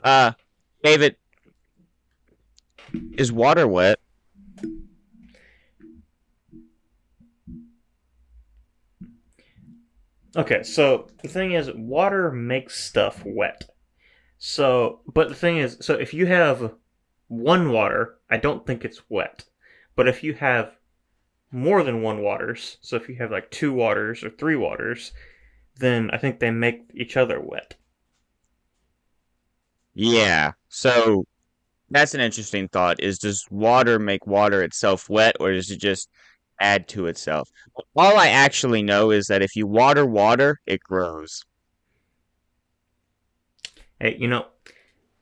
Uh, David, is water wet? Okay, so the thing is, water makes stuff wet. But the thing is, so if you have one water, I don't think it's wet. But if you have more than one waters, so if you have like two waters or three waters, then I think they make each other wet. Yeah. So that's an interesting thought. Is does water make water itself wet, or does it just add to itself? All I actually know is that if you water water, it grows. Hey,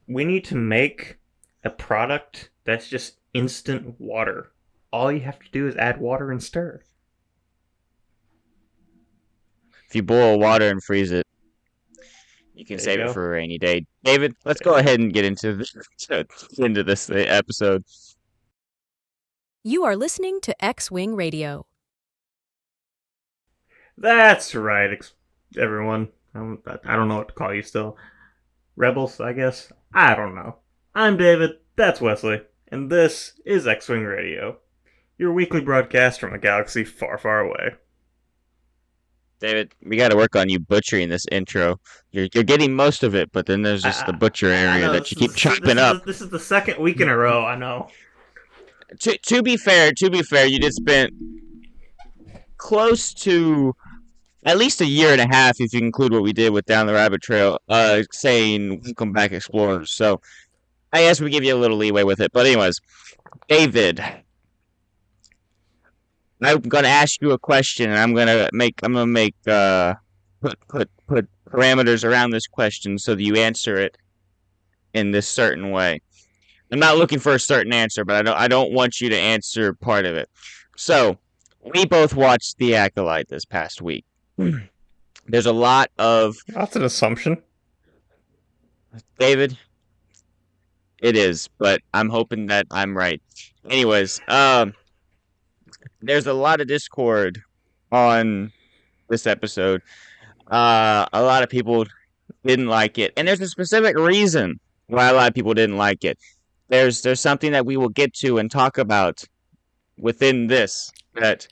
we need to make a product that's just instant water. All you have to do is add water and stir. If you boil water and freeze it, you can There you save it go. for a rainy day. David, let's There go you go. ahead and get into this episode. You are listening to X Wing Radio. That's right, everyone. I don't know what to call you still. Rebels, I guess? I don't know. I'm David, that's Wesley, and this is X Wing Radio, your weekly broadcast from a galaxy far, far away. David, we got to work on you butchering this intro. You're getting most of it, but then there's just the I, butcher I area know that you keep chopping is up. this is the second week in a row. I know. To be fair, you did spend close to at least a year and a half, if you include what we did with Down the Rabbit Trail, saying "Welcome back, explorers." So I guess we give you a little leeway with it. But anyways, David, I'm gonna ask you a question, and I'm gonna make put parameters around this question so that you answer it in this certain way. I'm not looking for a certain answer, but I don't want you to answer part of it. So we both watched The Acolyte this past week. There's a lot of That's an assumption. David. It is, but I'm hoping that I'm right. Anyways, there's a lot of discord on this episode. A lot of people didn't like it, and there's a specific reason why a lot of people didn't like it. There's something that we will get to and talk about within this that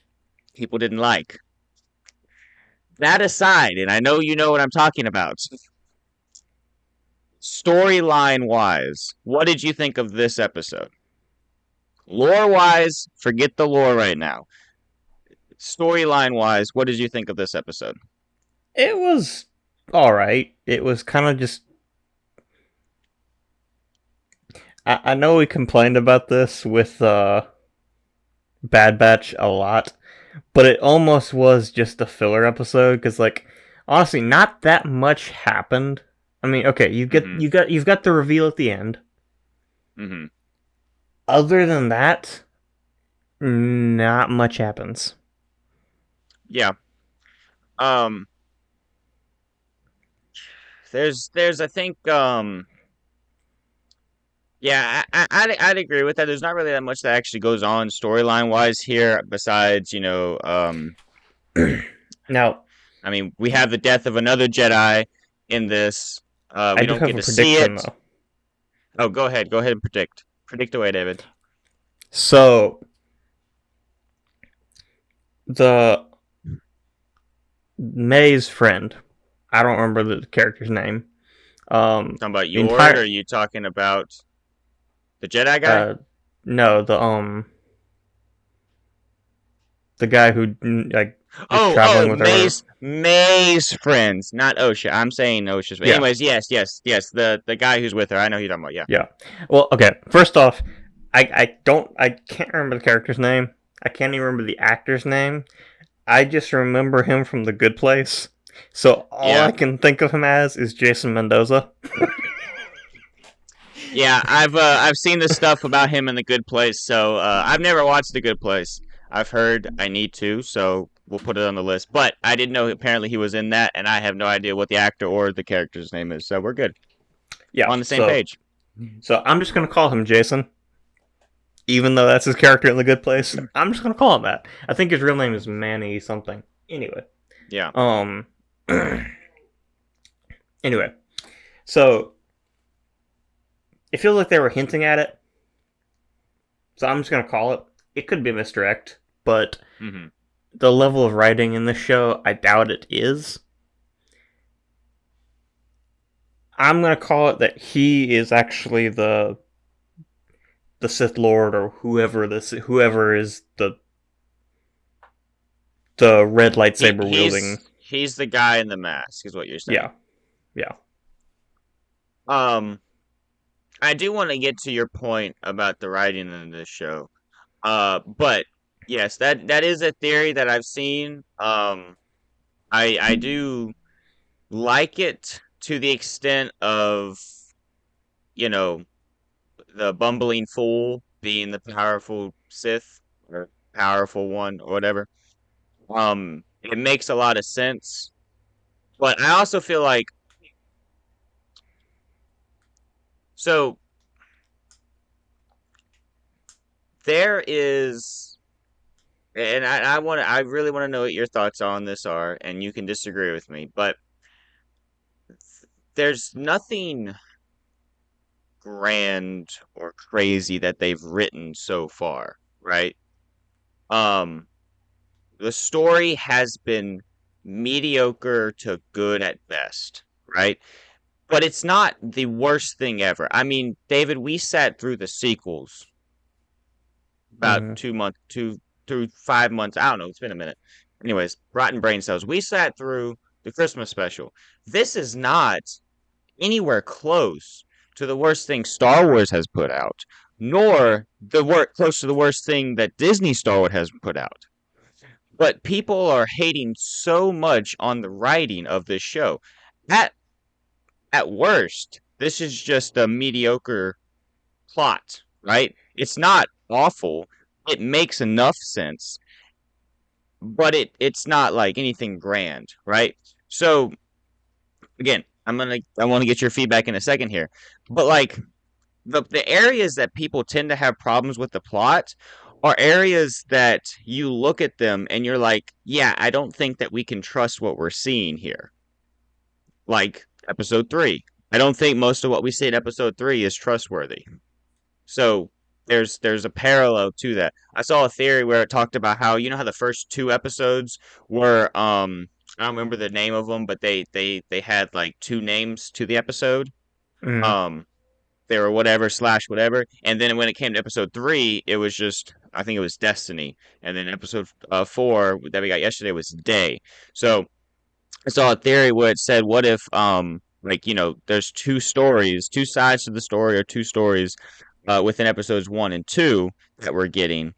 people didn't like. That aside, and I know you know what I'm talking about. Storyline wise, what did you think of this episode? Lore wise, forget the lore right now. Storyline wise, what did you think of this episode? It was all right. It was kind of just. I know we complained about this with Bad Batch a lot, but it almost was just a filler episode because, like, honestly, not that much happened. I mean, okay, Mm-hmm. you've got the reveal at the end. Mm-hmm. Other than that, not much happens. Yeah. Um. There's I think yeah, I'd agree with that. There's not really that much that actually goes on storyline wise here, besides Now, I mean, we have the death of another Jedi in this. I We do don't have get a to see prediction it. though. Oh, go ahead. Go ahead and predict away, David. So the May's friend, I don't remember the character's name. Talking about The Yord, or are entire you talking about the Jedi guy? uh no, the guy who like is Oh, traveling with her. May's friends, not Osha. I'm saying Osha's. But Yeah, anyways, yes. The guy who's with her. I know who you're talking about. Yeah. yeah. Well, okay. First off, I can't remember the character's name. I can't even remember the actor's name. I just remember him from The Good Place. So all I Yeah. can think of him as is Jason Mendoza. Yeah, I've seen this stuff about him in The Good Place, so I've never watched The Good Place. I've heard I need to, so we'll put it on the list. But I didn't know apparently he was in that, and I have no idea what the actor or the character's name is. So we're good. Yeah. We're on the same page. So I'm just gonna call him Jason, even though that's his character in The Good Place. I'm just gonna call him that. I think his real name is Manny something. Anyway, Yeah. um, anyway, so it feels like they were hinting at it, so I'm just gonna call it. It could be misdirect, but Hmm. the level of writing in this show, I doubt it is. I'm gonna call it that he is actually the Sith Lord or whoever is the red He lightsaber he's wielding. he's the guy in the mask, is what you're saying. Yeah, yeah. Um, I do want to get to your point about the writing in this show. But yes, that is a theory that I've seen. I do like it to the extent of, you know, the bumbling fool being the powerful Sith or powerful one or whatever. It makes a lot of sense, but I also feel like so there is, and I really want to know what your thoughts on this are, and you can disagree with me, but there's nothing grand or crazy that they've written so far, right? Um, the story has been mediocre to good at best, right? But it's not the worst thing ever. I mean, David, we sat through the sequels about Mm-hmm. 2 months, two through 5 months. I don't know. It's been a minute. Anyways, Rotten Brain Cells. We sat through the Christmas special. This is not anywhere close to the worst thing Star Wars has put out, nor close to the worst thing that Disney Star Wars has put out. But people are hating so much on the writing of this show. At at worst, this is just a mediocre plot, right? It's not awful. It makes enough sense, but it's not like anything grand, right? So again, I want to get your feedback in a second here. But like the areas that people tend to have problems with the plot are areas that you look at them and you're like, yeah, I don't think that we can trust what we're seeing here. Like episode 3. I don't think most of what we see in episode 3 is trustworthy. So there's a parallel to that. I saw a theory where it talked about how you know how the first two episodes were I don't remember the name of them, but they had like two names to the episode. Mm-hmm. Um they were whatever slash whatever, and then when it came to episode 3, it was just I think it was Destiny, and then episode 4 that we got yesterday was Day. So I saw a theory where it said, what if like there's two stories, two sides to the story, or two stories within episodes 1 and 2 that we're getting.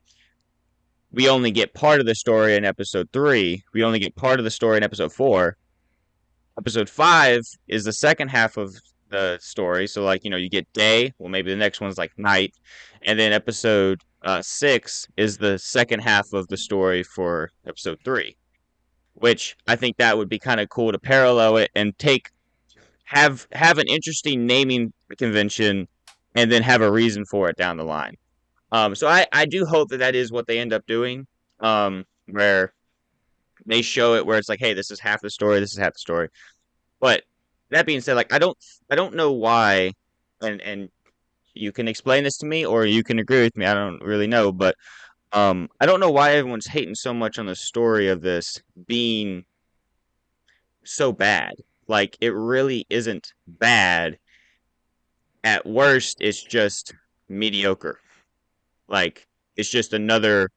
We only get part of the story in episode 3. We only get part of the story in episode 4. Episode 5 is the second half of the story. So, like, you get day. Well, maybe the next one's like night. And then episode 6 is the second half of the story for episode 3, which I think that would be kind of cool to parallel it and have an interesting naming convention and then have a reason for it down the line. So I do hope that that is what they end up doing. Where they show it where it's like, hey, this is half the story, this is half the story. But that being said, like I don't know why, and you can explain this to me or you can agree with me. I don't really know, but I don't know why everyone's hating so much on the story of this being so bad. Like it really isn't bad. At worst, it's just mediocre. Like it's just another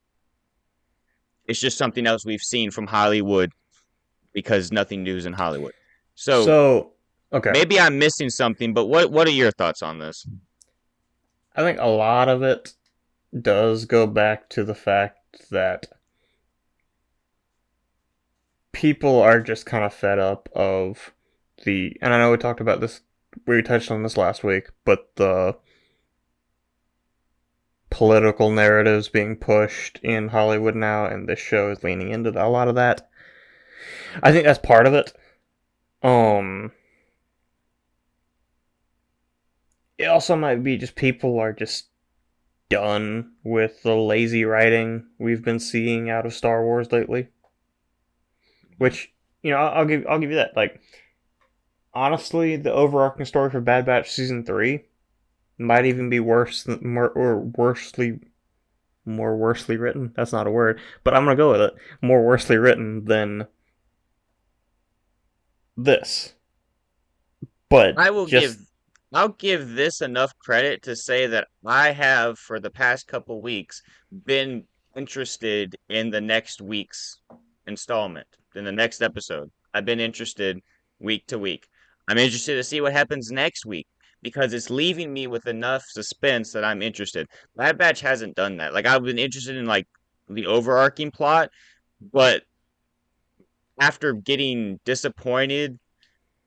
it's just something else we've seen from Hollywood because nothing new is in Hollywood. So So, okay, maybe I'm missing something, but what are your thoughts on this? I think a lot of it does go back to the fact that people are just kind of fed up of and I know we talked about this, we touched on this last week, but the political narratives being pushed in Hollywood now, and this show is leaning into a lot of that. I think that's part of it. Um, it also might be just people are just done with the lazy writing we've been seeing out of Star Wars lately. Which I'll give you that. Like honestly, the overarching story for Bad Batch season 3, might even be worse than, more worsely written. That's not a word, but I'm gonna go with it. More worsely written than this, but I will give just I'll give this enough credit to say that I have for the past couple weeks been interested in the next week's installment, in the next episode. I've been interested week to week. I'm interested to see what happens next week because it's leaving me with enough suspense that I'm interested. Bad Batch hasn't done that. Like I've been interested in like the overarching plot, but after getting disappointed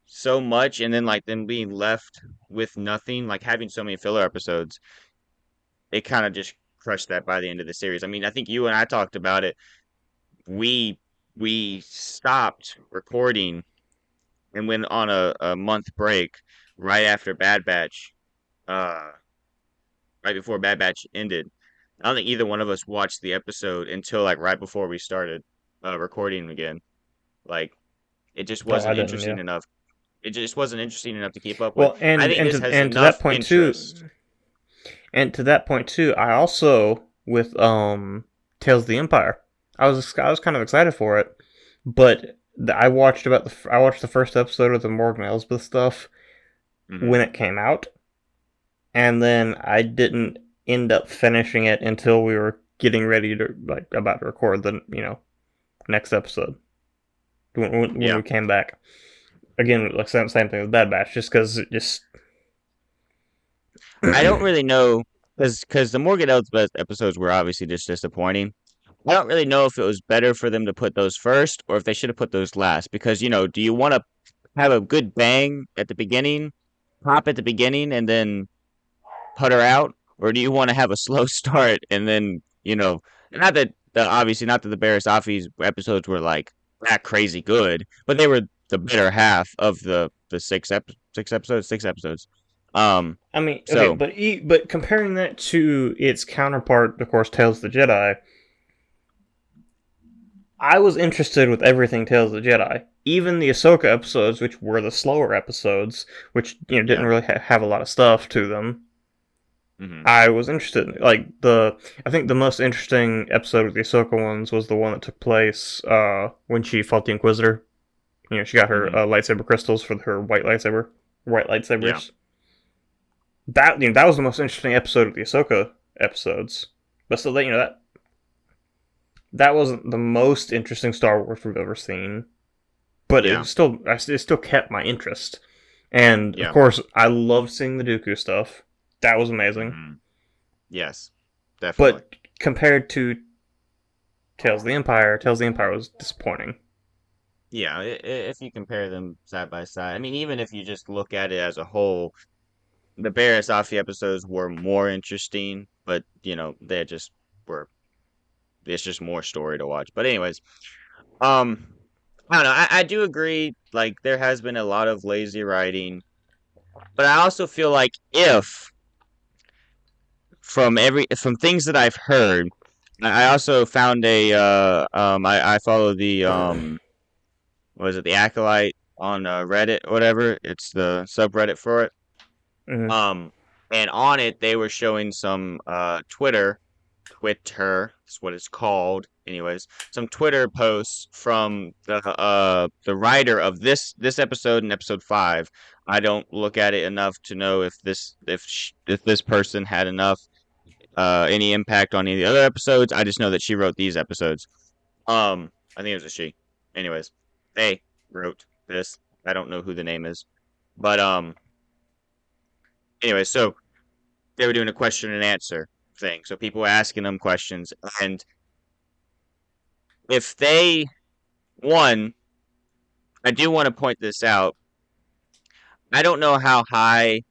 so much and then like them being left with nothing, like having so many filler episodes, it kind of just crushed that by the end of the series. I mean, I think you and I talked about it. We we stopped recording and went on a month break right after Bad Batch, uh, right before Bad Batch ended. I don't think either one of us watched the episode until like right before we started recording again. Like it just oh, I wasn't didn't. interesting Yeah. enough. It just wasn't interesting enough to keep up with. Well, I think this has and to that enough point interest. too, I also with Tales of the Empire, I was kind of excited for it, but I watched the first episode of the Morgan Elsbeth stuff Hmm. when it came out, and then I didn't end up finishing it until we were getting ready to like about to record the next episode when Yeah, we came back again. Like same thing with Bad Batch, just because it just I don't really know because the Morgan Elsbeth episodes were obviously just disappointing. I don't really know if it was better for them to put those first or if they should have put those last. Because do you want to have a good bang at the beginning, pop at the beginning, and then putter out, or do you want to have a slow start and then not that obviously not that the Barris Offee's episodes were like that crazy good, but they were the better half of the six episodes. Um, I mean, okay, so but comparing that to its counterpart, of course, Tales of the Jedi, I was interested with everything Tales of the Jedi, even the Ahsoka episodes, which were the slower episodes, which didn't yeah, really have a lot of stuff to them. hmm I was interested. I think the most interesting episode of the Ahsoka ones was the one that took place when she fought the Inquisitor. She got her hmm lightsaber crystals for her white yeah, lightsabers. That was the most interesting episode of the Ahsoka episodes. But still, that wasn't the most interesting Star Wars we've ever seen. But yeah, it still kept my interest. And of yeah, course, I loved seeing the Dooku stuff. That was amazing. hmm yes, definitely. But compared to Tales of the Empire was disappointing. Yeah, if you compare them side by side, I mean, even if you just look at it as a whole, the Barris Offee episodes were more interesting, but they just were. It's just more story to watch. But anyways, um, I don't know. I do agree. Like there has been a lot of lazy writing, but I also feel like if from things that I've heard, I also found I follow the was it the Acolyte on Reddit or whatever. It's the subreddit for it. Mm-hmm. Um, and on it they were showing some Twitter is what it's called. Anyways, some Twitter posts from the writer of this episode and episode 5. I don't look at it enough to know if this person had enough any impact on any of the other episodes. I just know that she wrote these episodes. I think it was a she. Anyways, they wrote this. I don't know who the name is, but anyway, so they were doing a question and answer thing. So people were asking them questions, and if they one, I do want to point this out. I don't know how high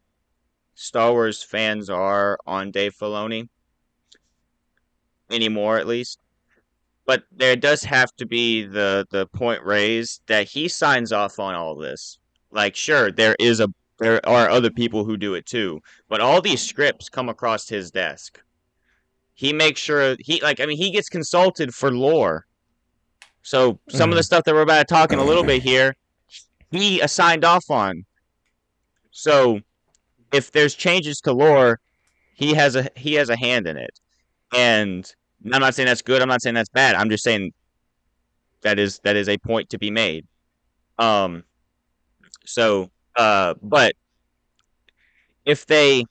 Star Wars fans are on Dave Filoni anymore, at least. But there does have to be the point raised that he signs off on all this. Like, sure, there are other people who do it too, but all these scripts come across his desk. He makes sure he gets consulted for lore. So some of the Mm-hmm. stuff that we're about to talk in a little bit here, he signed off on. So if there's changes to lore, he has a hand in it. And I'm not saying that's good. I'm not saying that's bad. I'm just saying that is a point to be made. Um. So, but if they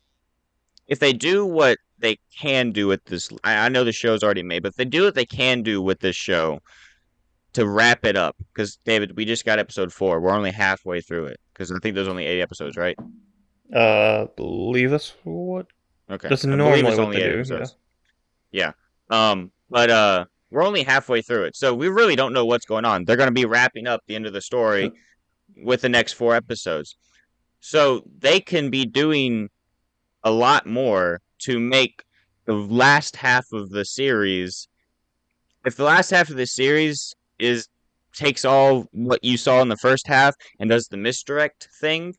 if they do what they can do with this, I know the show's already made, but if they do what they can do with this show to wrap it up, because David, we just got episode 4. We're only halfway through it because I think there's only 8 episodes, right? Believe that's what Okay, that's I believe normally it's what only they eight do. Yeah. episodes. Yeah. But we're only halfway through it, so we really don't know what's going on. They're going to be wrapping up the end of the story with the next 4 episodes, so they can be doing a lot more to make the last half of the series. If the last half of the series is takes all what you saw in the first half and does the misdirect thing,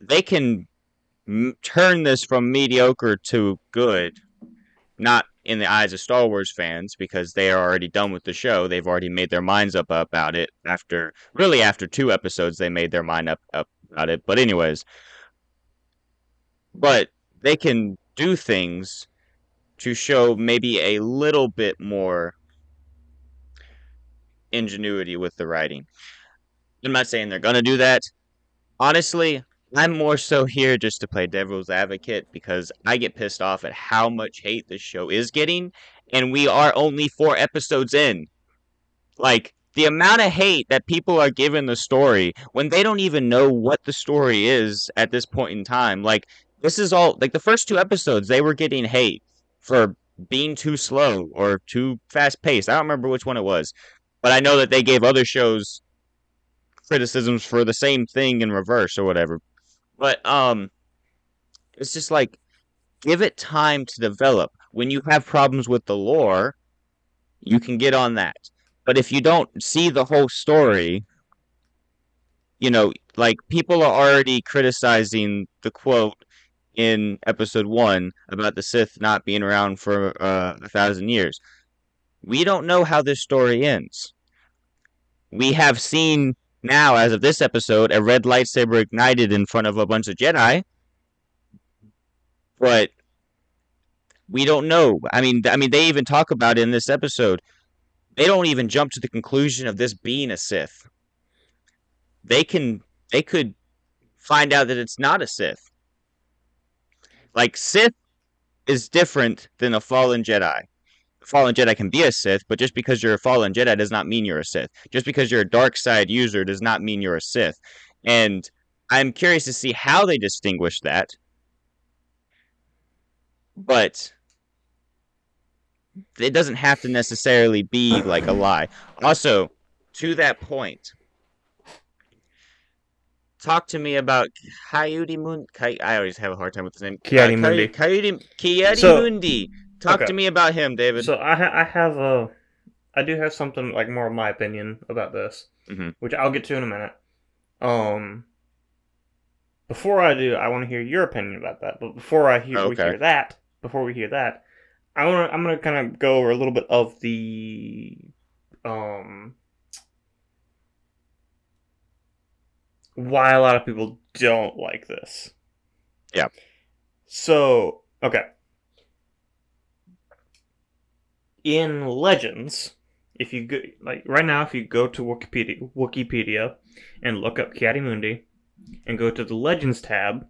they can turn this from mediocre to good. Not in the eyes of Star Wars fans because they are already done with the show. They've already made their minds up about it after 2 episodes. They made their mind up about it. But anyways, but they can do things to show maybe a little bit more ingenuity with the writing. I'm not saying they're gonna do that. Honestly, I'm more so here just to play devil's advocate because I get pissed off at how much hate this show is getting, and we are only 4 episodes in. Like, the amount of hate that people are giving the story when they don't even know what the story is at this point in time. Like, this is all, like, the first 2 episodes, they were getting hate for being too slow or too fast paced. I don't remember which one it was, but I know that they gave other shows criticisms for the same thing in reverse or whatever. But, it's just like, give it time to develop. When you have problems with the lore, you can get on that. But if you don't see the whole story, like people are already criticizing the quote in episode 1 about the Sith not being around for 1,000 years. We don't know how this story ends. We have seen now, as of this episode, a red lightsaber ignited in front of a bunch of Jedi, but we don't know. I mean, they even talk about it in this episode. They don't even jump to the conclusion of this being a Sith. They could find out that it's not a Sith. Like, Sith is different than a fallen Jedi. A fallen Jedi can be a Sith, but just because you're a fallen Jedi does not mean you're a Sith. Just because you're a dark side user does not mean you're a Sith. And I'm curious to see how they distinguish that. But it doesn't have to necessarily be like a lie. Also, to that point, talk to me about Coyote Moon. I always have a hard time with his name. Kiadi Mundi. Coyote So Mundi. Talk okay. to me about him, David. So I do have something like more of my opinion about this, Mm-hmm. which I'll get to in a minute. Um, Before I do, I want to hear your opinion about that. But Okay. before we hear that, I'm gonna kind of go over a little bit of the um why a lot of people don't like this. Yeah. So, okay. In Legends, if you go, like right now, if you go to Wikipedia and look up Kiadi and go to the Legends tab,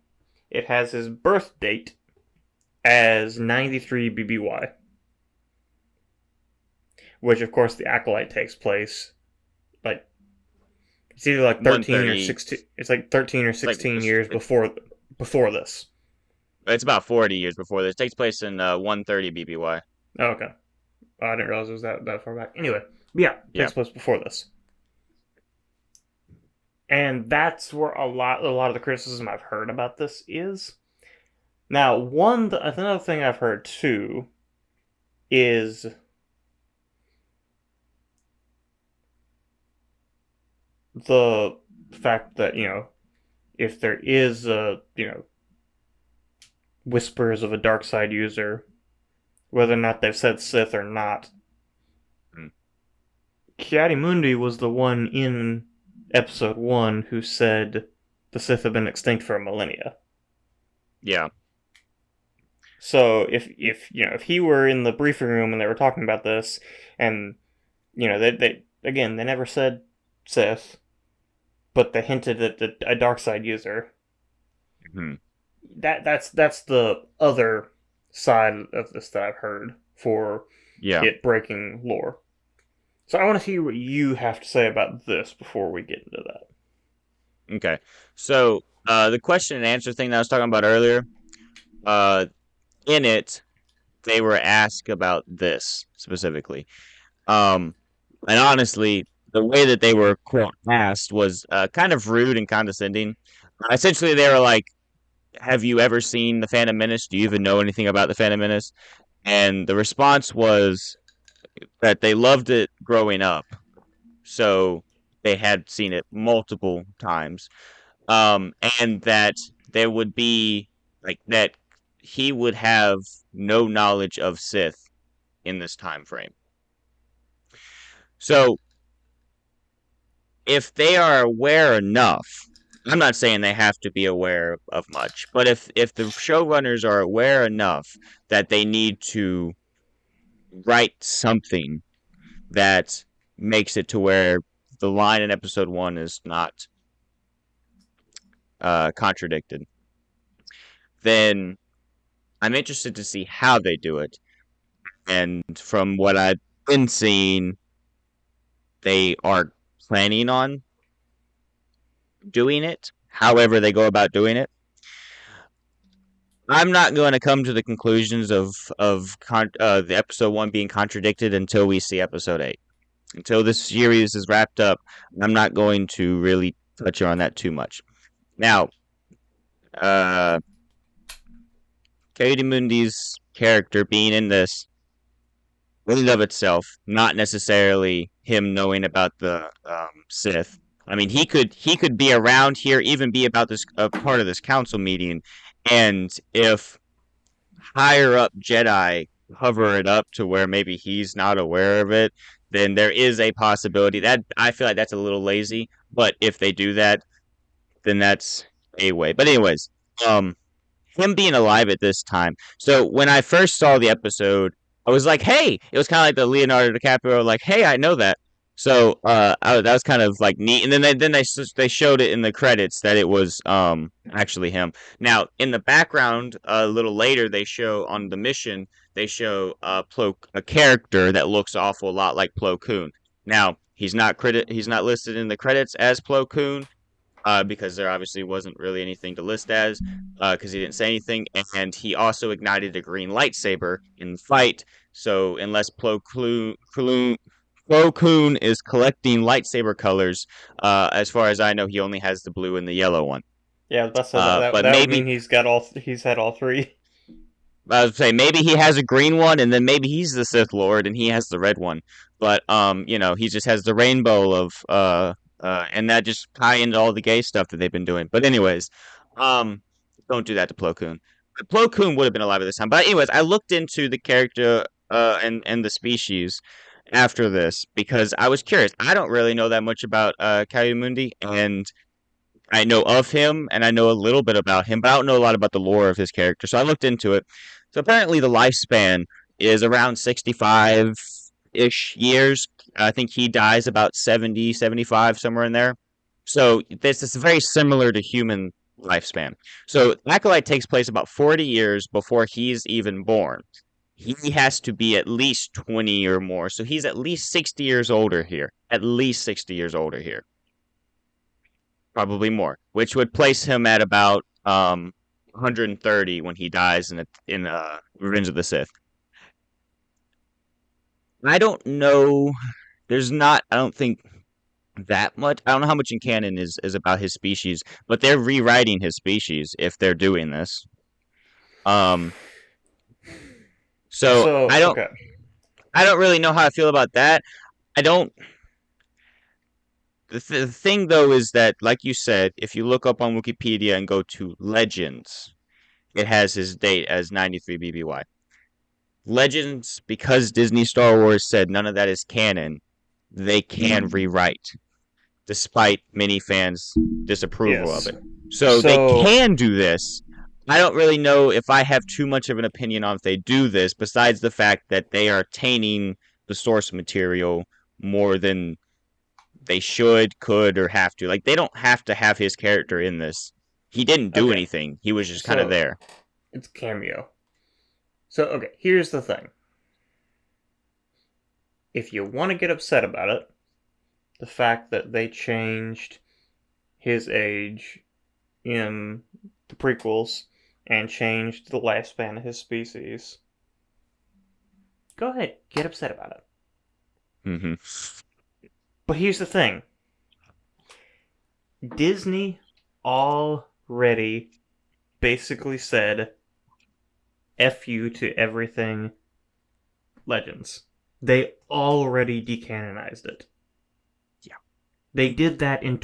it has his birth date as 93 BBY, which of course the Acolyte takes place like it's either like 13 or 130. 16. It's like 13 or It's like 16 years before this. it's about 40 years before this. It takes place in 130 BBY. Oh, okay. I didn't realize it was that far back. Anyway, yeah, it Yeah. takes place before this. And that's where a lot of the criticism I've heard about this is. Now, another thing I've heard too is the fact that, if there is whispers of a dark side user, whether or not they've said Sith or not, Mm. Kiadi was the one in episode 1 who said the Sith have been extinct for a millennia. Yeah. So if he were in the briefing room and they were talking about this, and they again they never said Sith, but they hinted at a dark side user. Hmm. That's the other side of this that I've heard for Yeah. it breaking lore. So I want to hear what you have to say about this before we get into that. Okay. So the question and answer thing that I was talking about earlier, uh, in it, they were asked about this specifically. Um, and honestly, the way that they were quote asked was kind of rude and condescending. Essentially, they were like, "Have you ever seen the Phantom Menace? Do you even know anything about the Phantom Menace?" And the response was that they loved it growing up, so they had seen it multiple times, and that there would be like that he would have no knowledge of Sith in this time frame. So if they are aware enough, I'm not saying they have to be aware of much, but if the showrunners are aware enough that they need to write something that makes it to where the line in episode one is not contradicted, then I'm interested to see how they do it. And from what I've been seeing, they are planning on doing it. However, they go about doing it. I'm not going to come to the conclusions of the episode one being contradicted until we see episode eight. Until this series is wrapped up, I'm not going to really touch on that too much. Now, uh, Katie Mundi's character being in this, in and of itself, not necessarily him knowing about the Sith. I mean, he could be around here, even be about this part of this council meeting, and if higher up Jedi cover it up to where maybe he's not aware of it, then there is a possibility that I feel like that's a little lazy. But if they do that, then that's a way. But anyways, um, him being alive at this time. So when I first saw the episode, I was like, "Hey!" It was kind of like the Leonardo DiCaprio, like, "Hey, I know that." So that was kind of like neat. And then they showed it in the credits that it was actually him. Now in the background, a little later, they show on the mission they show a character that looks awful lot like Plo Koon. Now he's not listed in the credits as Plo Koon, because there obviously wasn't really anything to list as, because he didn't say anything, and he also ignited a green lightsaber in the fight. So unless Plo Koon is collecting lightsaber colors, as far as I know, he only has the blue and the yellow one. Yeah, that's so that But that would maybe mean he's had all three. I would say maybe he has a green one, and then maybe he's the Sith Lord and he has the red one. But he just has the rainbow of and that just tie into all the gay stuff that they've been doing. But anyways, um, don't do that to Plo Koon. Plo Koon would have been alive at this time. But anyways, I looked into the character and the species after this because I was curious. I don't really know that much about Mundi, and I know of him and I know a little bit about him, but I don't know a lot about the lore of his character. So I looked into it. So apparently the lifespan is around 65-ish years. I think he dies about 70, 75, somewhere in there. So this is very similar to human lifespan. So Acolyte takes place about 40 years before he's even born. He has to be at least 20 or more. So he's at least 60 years older here. At least 60 years older here, probably more, which would place him at about 130 when he dies in Revenge of the Sith. I don't know. There's not. I don't think that much. I don't know how much in canon is about his species, but they're rewriting his species if they're doing this. Um. So So okay, I don't really know how I feel about that. I don't. The thing though is that, like you said, if you look up on Wikipedia and go to Legends, it has his date as 93 BBY. Legends, because Disney Star Wars said none of that is canon, they can rewrite, despite many fans' disapproval of yes. it. So they So can do this, I don't really know if I have too much of an opinion on if they do this, besides the fact that they are tainting the source material more than they should, could, or have to. Like, they don't have to have his character in this. He didn't do Okay, anything. He was just kind of so there. it's cameo. So, okay, here's the thing. If you want to get upset about it, the fact that they changed his age in the prequels and changed the lifespan of his species, go ahead, get upset about it. Hmm. But here's the thing. Disney already basically said F you to everything Legends. They already decanonized it. Yeah. They did that in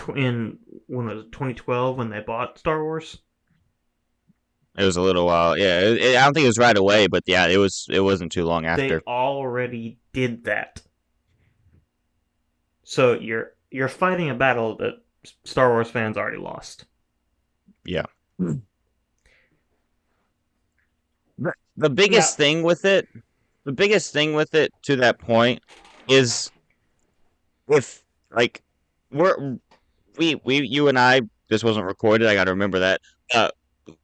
when was it 2012 when they bought Star Wars. It was a little while. Yeah, I don't think it was right away, but yeah, it was. It wasn't too long They after. already did that. So you're fighting a battle that Star Wars fans already lost. Yeah. The Now, biggest thing with it, the biggest thing with it to that point is if like we're we you and I, this wasn't recorded. I got to remember that. Uh,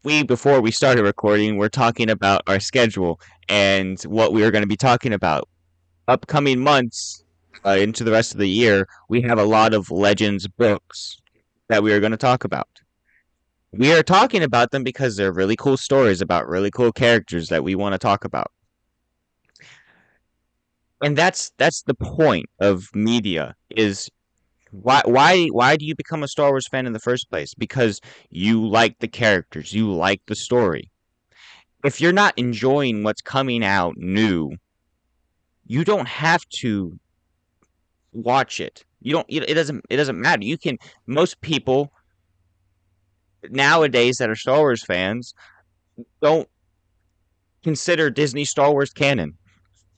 we before we started recording, we're talking about our schedule and what we are going to be talking about upcoming months into the rest of the year. We have a lot of Legends books that we are going to talk about. We are talking about them because they're really cool stories about really cool characters that we want to talk about. And that's the point of media is why do you become a Star Wars fan in the first place? Because you like the characters, you like the story. If you're not enjoying what's coming out new, you don't have to watch it. You don't it doesn't matter. You can most people nowadays that are Star Wars fans don't consider Disney Star Wars canon.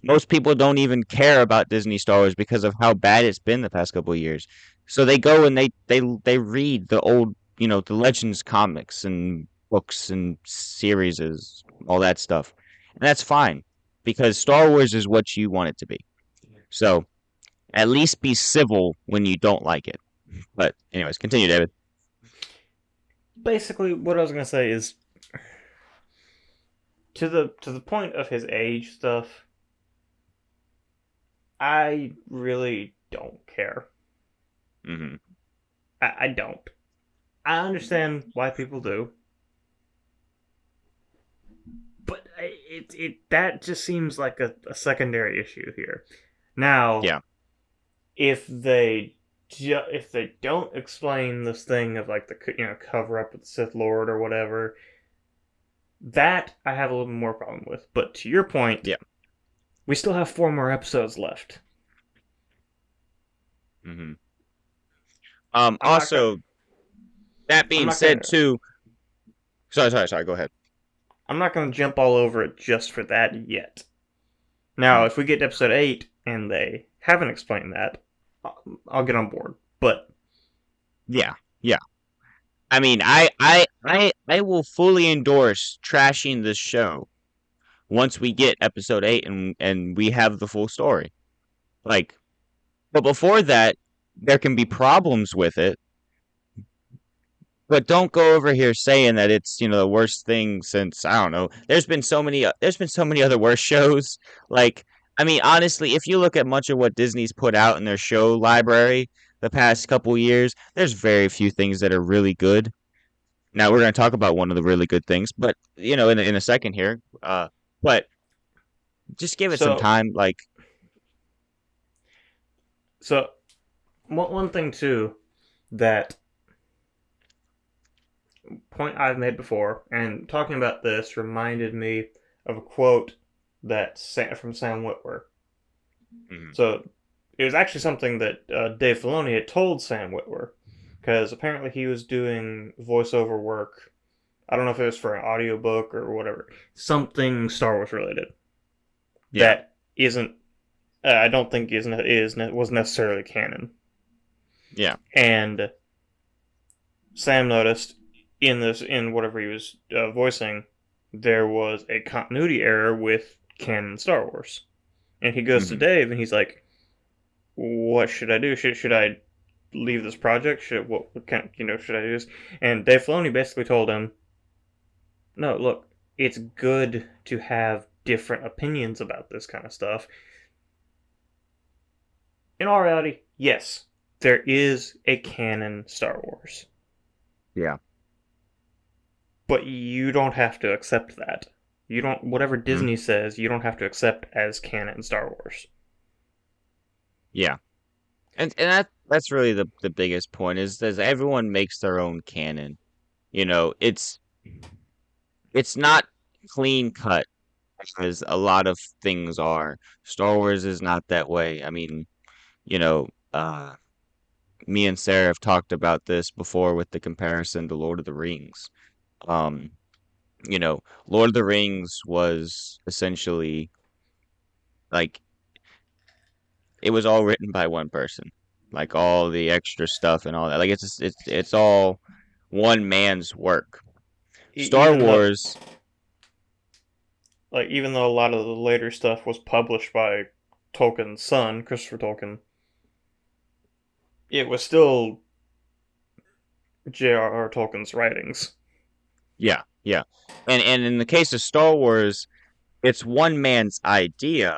Most people don't even care about Disney Star Wars because of how bad it's been the past couple of years. So they go and they read the old, the Legends comics and books and series, all that stuff. And that's fine because Star Wars is what you want it to be. So at least be civil when you don't like it. But anyways, continue, David. basically, what I was gonna say is to the point of his age stuff. I really don't care. Hmm. I don't. I understand why people do, but it that just seems like a secondary issue here. Now, Yeah. if they don't explain this thing of like the cover up with the Sith Lord or whatever, that I have a little more problem with. But to your point, Yeah. we still have 4 more episodes left. Hmm. I'm not gonna. Also, that I'm being not said, gonna. too. Sorry. Go ahead. I'm not gonna jump all over it just for that yet. Now, if we get to episode 8 and they haven't explained that, I'll get on board. But Yeah. Yeah. I mean, I will fully endorse trashing this show once we get episode 8 and we have the full story. Like, but before that, there can be problems with it. But don't go over here saying that it's the worst thing since I don't know. There's been so many other worse shows. Like, I mean, honestly, if you look at much of what Disney's put out in their show library the past couple years, there's very few things that are really good. Now we're going to talk about one of the really good things, but in a second here. But just give it some so time. Like, so one thing too that point I've made before, and talking about this reminded me of a quote from Sam Witwer. mhm, So it was actually something that Dave Filoni had told Sam Witwer, because apparently he was doing voiceover work. I don't know if it was for an audiobook or whatever, something Star Wars related yeah, that isn't. I don't think was necessarily canon. yeah, And Sam noticed in whatever he was voicing, there was a continuity error with canon Star Wars, and he goes to Hmm. Dave and he's like, "What should I do? Should I leave this project? What kind should I do this?" And Dave Filoni basically told him, "No, look, it's good to have different opinions about this kind of stuff. In all reality, yes, there is a canon Star Wars, Yeah. but you don't have to accept that. You don't whatever Mhm. Disney says, you don't have to accept as canon Star Wars." Yeah. And that's really the biggest point is that everyone makes their own canon. It's not clean cut as a lot of things are. Star Wars is not that way. I mean, you know, uh me and Sarah have talked about this before with the comparison to Lord of the Rings. Um, Lord of the Rings was essentially like it was all written by one person. Like all the extra stuff and all that. Like it's all one man's work. Star Even though Wars, even though a lot of the later stuff was published by Tolkien's son, Christopher Tolkien, it was still J.R.R. Tolkien's writings. yeah, yeah. And in the case of Star Wars, it's one man's idea,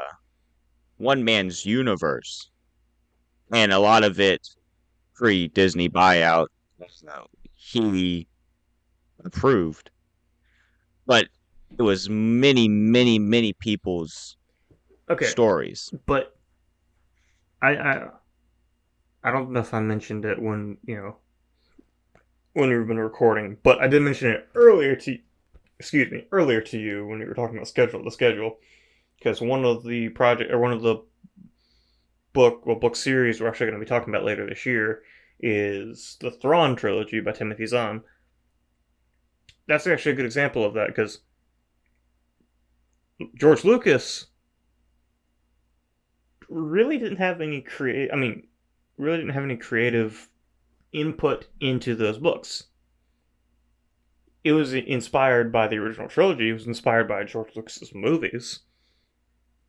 one man's universe, and a lot of it pre-Disney buyout, so he approved, but it was many, many, many people's Okay, stories. but I don't know if I mentioned it when we've been recording, but I did mention it earlier to you when we were talking about the schedule, because one of the book series we're actually going to be talking about later this year is the Thrawn trilogy by Timothy Zahn. That's actually a good example of that because George Lucas really didn't have any create. I mean, really didn't have any creative input into those books. It was inspired by the original trilogy. It was inspired by George Lucas's movies.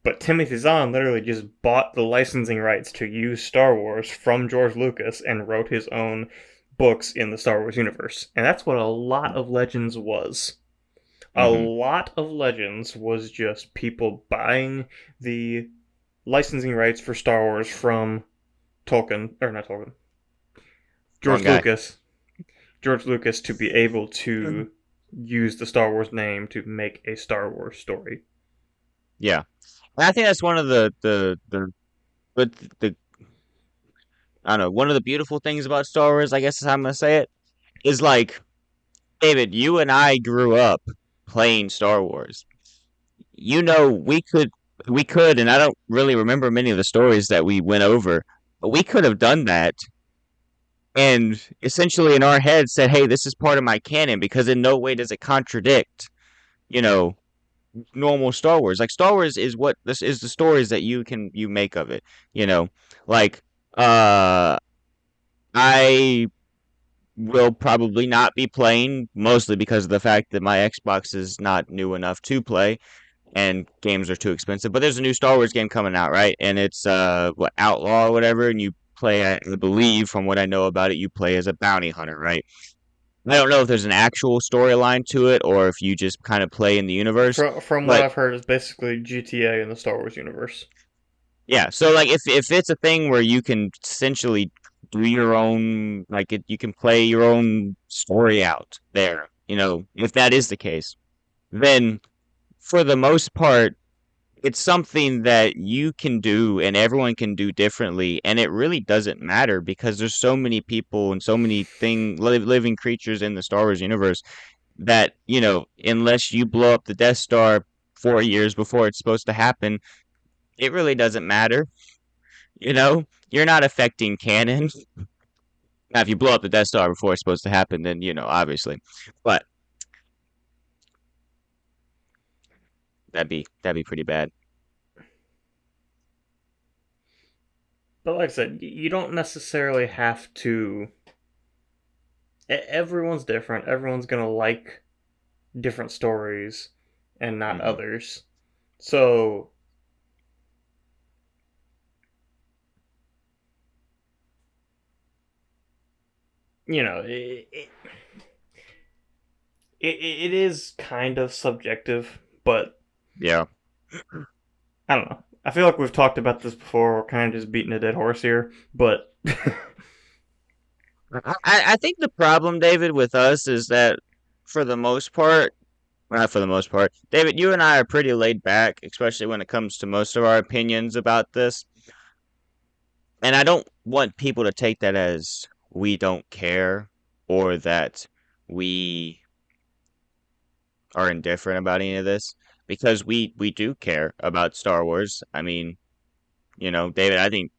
But Timothy Zahn literally just bought the licensing rights to use Star Wars from George Lucas and wrote his own books in the Star Wars universe. And that's what a lot of Legends was. A Hmm. lot of Legends was just people buying the licensing rights for Star Wars from Tolkien, or not Tolkien, Wrong George guy. Lucas. George Lucas to be able to use the Star Wars name to make a Star Wars story. Yeah, and I think that's one of the but the I don't know, one of the beautiful things about Star Wars, I guess is how I'm gonna say it, is like David, you and I grew up playing Star Wars. We could, and I don't really remember many of the stories that we went over, but we could have done that and essentially in our head said, "Hey, this is part of my canon," because in no way does it contradict, you know, normal Star Wars. Like Star Wars is what this is the stories that you make of it, you know. Like uh I will probably not be playing mostly because of the fact that my Xbox is not new enough to play and games are too expensive. But there's a new Star Wars game coming out, right? And it's what Outlaw or whatever, and you play, I believe, from what I know about it, you play as a bounty hunter, right? I don't know if there's an actual storyline to it or if you just kind of play in the universe, From what but I've heard, is basically GTA in the Star Wars universe. yeah. So like if it's a thing where you can essentially do your own you can play your own story out there, if that is the case, then for the most part it's something that you can do and everyone can do differently and it really doesn't matter because there's so many people and so many living creatures in the Star Wars universe that unless you blow up the Death Star 4 years before it's supposed to happen, it really doesn't matter. You're not affecting canon. Now if you blow up the Death Star before it's supposed to happen, then obviously, but that'd be pretty bad. But like I said, you don't necessarily have to everyone's different. Everyone's gonna like different stories and not Hmm. others. So, you know, it is kind of subjective, but Yeah. I don't know. I feel like we've talked about this before. We're kind of just beating a dead horse here, but I think the problem, David, with us is that for the most part, well, not for the most part, David, you and I are pretty laid back, especially when it comes to most of our opinions about this. And I don't want people to take that as we don't care or that we are indifferent about any of this because we do care about Star Wars. I mean, David, I think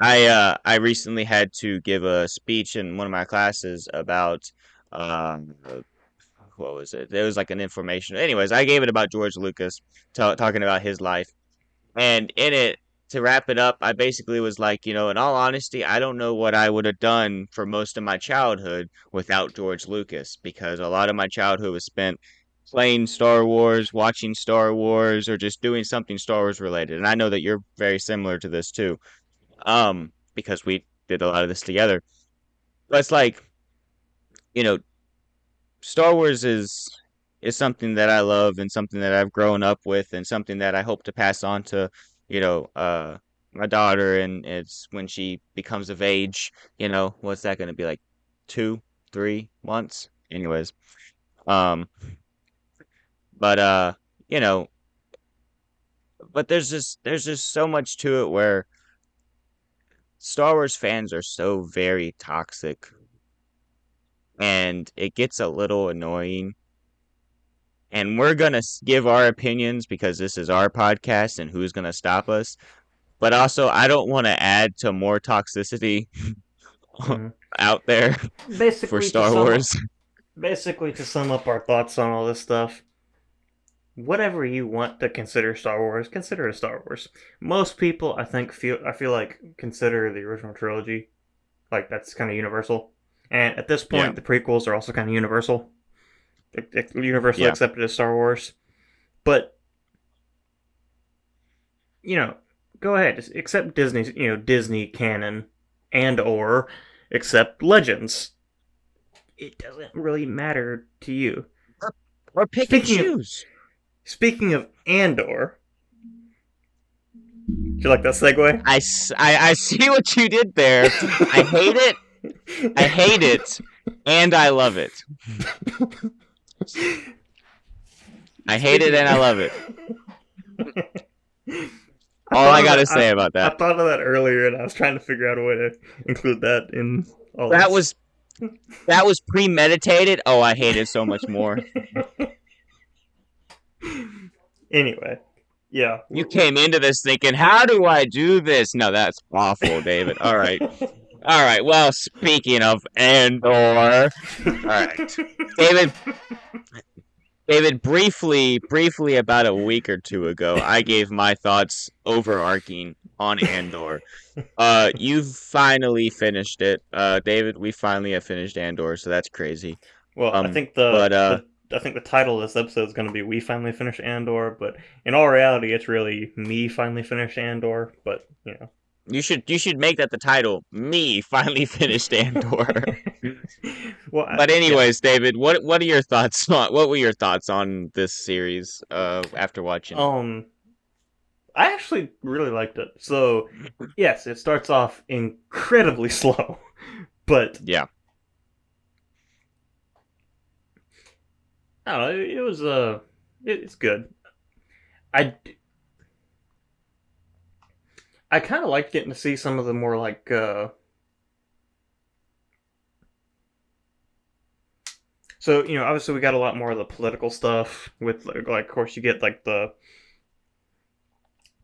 I recently had to give a speech in one of my classes about um what was it? It was like an information. Anyways, I gave it about George Lucas, talking about his life, and in it, to wrap it up, I basically was like, in all honesty, I don't know what I would have done for most of my childhood without George Lucas, because a lot of my childhood was spent playing Star Wars, watching Star Wars, or just doing something Star Wars related. And I know that you're very similar to this too, because we did a lot of this together. But it's like, you know, Star Wars is something that I love and something that I've grown up with and something that I hope to pass on to, my daughter, and it's when she becomes of age, what's that going to be like 2, 3 months? Anyways, um, but you know, but there's just so much to it where Star Wars fans are so very toxic and it gets a little annoying, and we're gonna give our opinions because this is our podcast and who's gonna stop us. But also, I don't want to add to more toxicity mm. out there for basically to Star sum up, Wars. basically to sum up our thoughts on all this stuff, whatever you want to consider Star Wars, consider it Star Wars. Most people, I feel like consider the original trilogy like that's kind of universal, and at this Yeah, point, the prequels are also kind of universal, universally yeah. accepted as Star Wars. But you know, go ahead, just accept Disney's Disney canon, and or accept Legends. It doesn't really matter to you. Or pick and Speaking of choose. speaking of Andor, do you like that segue? I see what you did there. I hate it. I hate it, and I love it. I hate it Speaking and I love it. of, I All thought I of gotta that. say about I that. thought of that earlier, and I was trying to figure out a way to include that in all That this. was that was premeditated. Oh, I hate it so much more. Anyway, yeah. You came into this thinking, how do I do this? No, that's awful, David. All right. All right. Well, speaking of Andor, all right. David, David, briefly about a week or two ago, I gave my thoughts overarching on Andor. You've finally finished it. David, we finally have finished Andor, so that's crazy. Well, I think But I think the title of this episode is going to be "We Finally Finished Andor," but in all reality, it's really "Me Finally Finished Andor." But you should make that the title. Me finally finished Andor. well, But yeah. anyways, David, what are your thoughts on what were your thoughts on this series after watching it? Um, I actually really liked it. So, yes, it starts off incredibly slow, but Yeah. I don't know. It was it's good. I I kind of liked getting to see some of the more like so obviously we got a lot more of the political stuff with like of course you get like the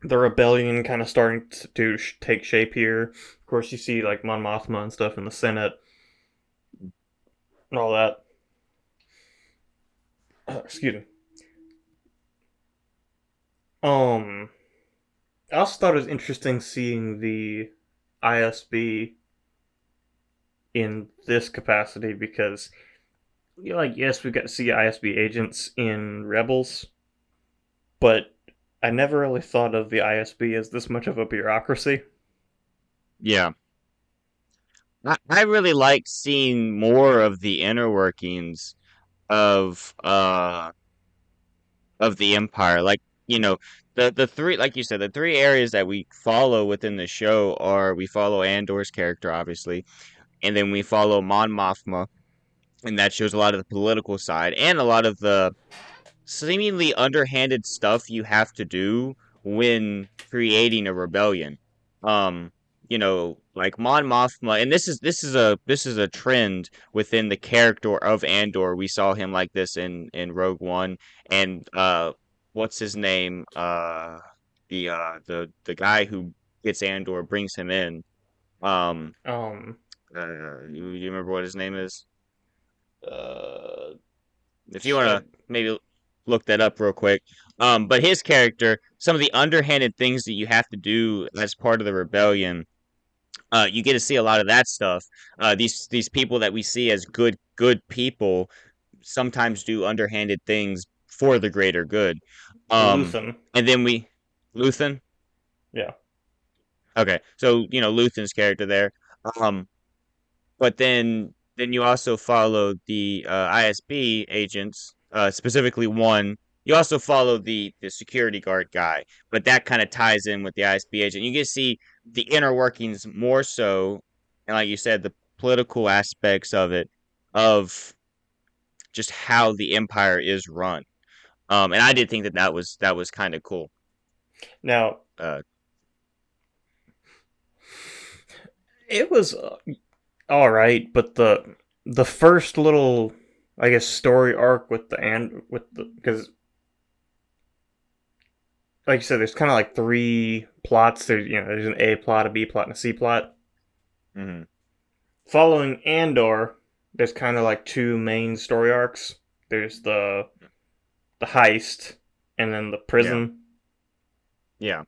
rebellion kind of starting to take shape here. Of course you see like Mon Mothma and stuff in the Senate and all that. Excuse me. Um, I also thought it was interesting seeing the ISB in this capacity because, like, yes, we got to see ISB agents in Rebels, but I never really thought of the ISB as this much of a bureaucracy. Yeah. I really like seeing more of the inner workings of uh of the Empire. Like, you know, the three, like you said, the three areas that we follow within the show are we follow Andor's character, obviously, and then we follow Mon Mothma, and that shows a lot of the political side and a lot of the seemingly underhanded stuff you have to do when creating a rebellion. Um, like Mon Mothma, and this is a trend within the character of Andor. We saw him like this in Rogue One, and what's his name? The guy who gets Andor brings him in. Um, Um, you remember what his name is? uh, If you want to maybe look that up real quick. But his character, some of the underhanded things that you have to do as part of the rebellion, you get to see a lot of that stuff. These people that we see as good people sometimes do underhanded things for the greater good. Um, Luthen. and then Luthen. Yeah. Okay, so Luthen's character there. Um, but then you also follow the ISB agents, specifically one. You also follow the security guard guy, but that kind of ties in with the ISB agent. You get to see the inner workings more so, and like you said, the political aspects of it, of just how the empire is run. And I did think that was kind of cool. Now, Uh, it was all right, but the first little, I guess, story arc with the because, like you said, there's kind of like three plots. There's an A plot, a B plot, and a C plot. mhm. Following Andor, there's kind of like two main story arcs. There's the heist, and then the Yeah, prison. yeah.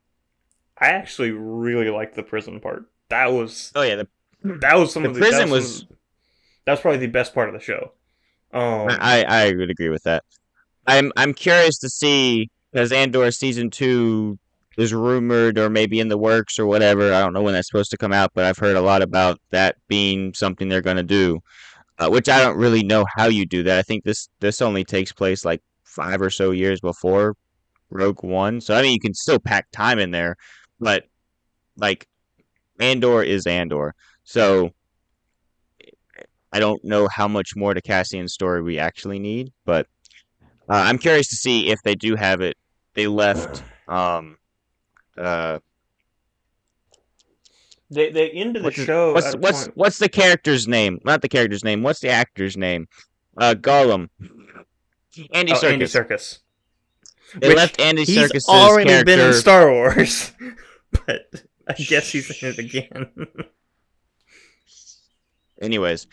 I actually really liked the prison part. That was Oh yeah, that was some the of the that prison was some of was. the, that was probably the best part of the show. I would agree with that. I'm curious to see because Andor season 2 is rumored or maybe in the works or whatever. I don't know when that's supposed to come out, but I've heard a lot about that being something they're going to do. Which I don't really know how you do that. I think this only takes place like 5 or so years before Rogue One, so I mean you can still pack time in there, but like Andor is Andor, so I don't know how much more to Cassian's story we actually need, but I'm curious to see if they do have it. They left. Uh, They ended the what's his, show what's at a what's point. what's the character's name? Not the character's name. What's the actor's name? Gollum. Andy Oh, Andy Serkis. Serkis, They which left Andy he's Serkis's already been in character. Star Wars, but I guess he's in it Shh. again. Anyways,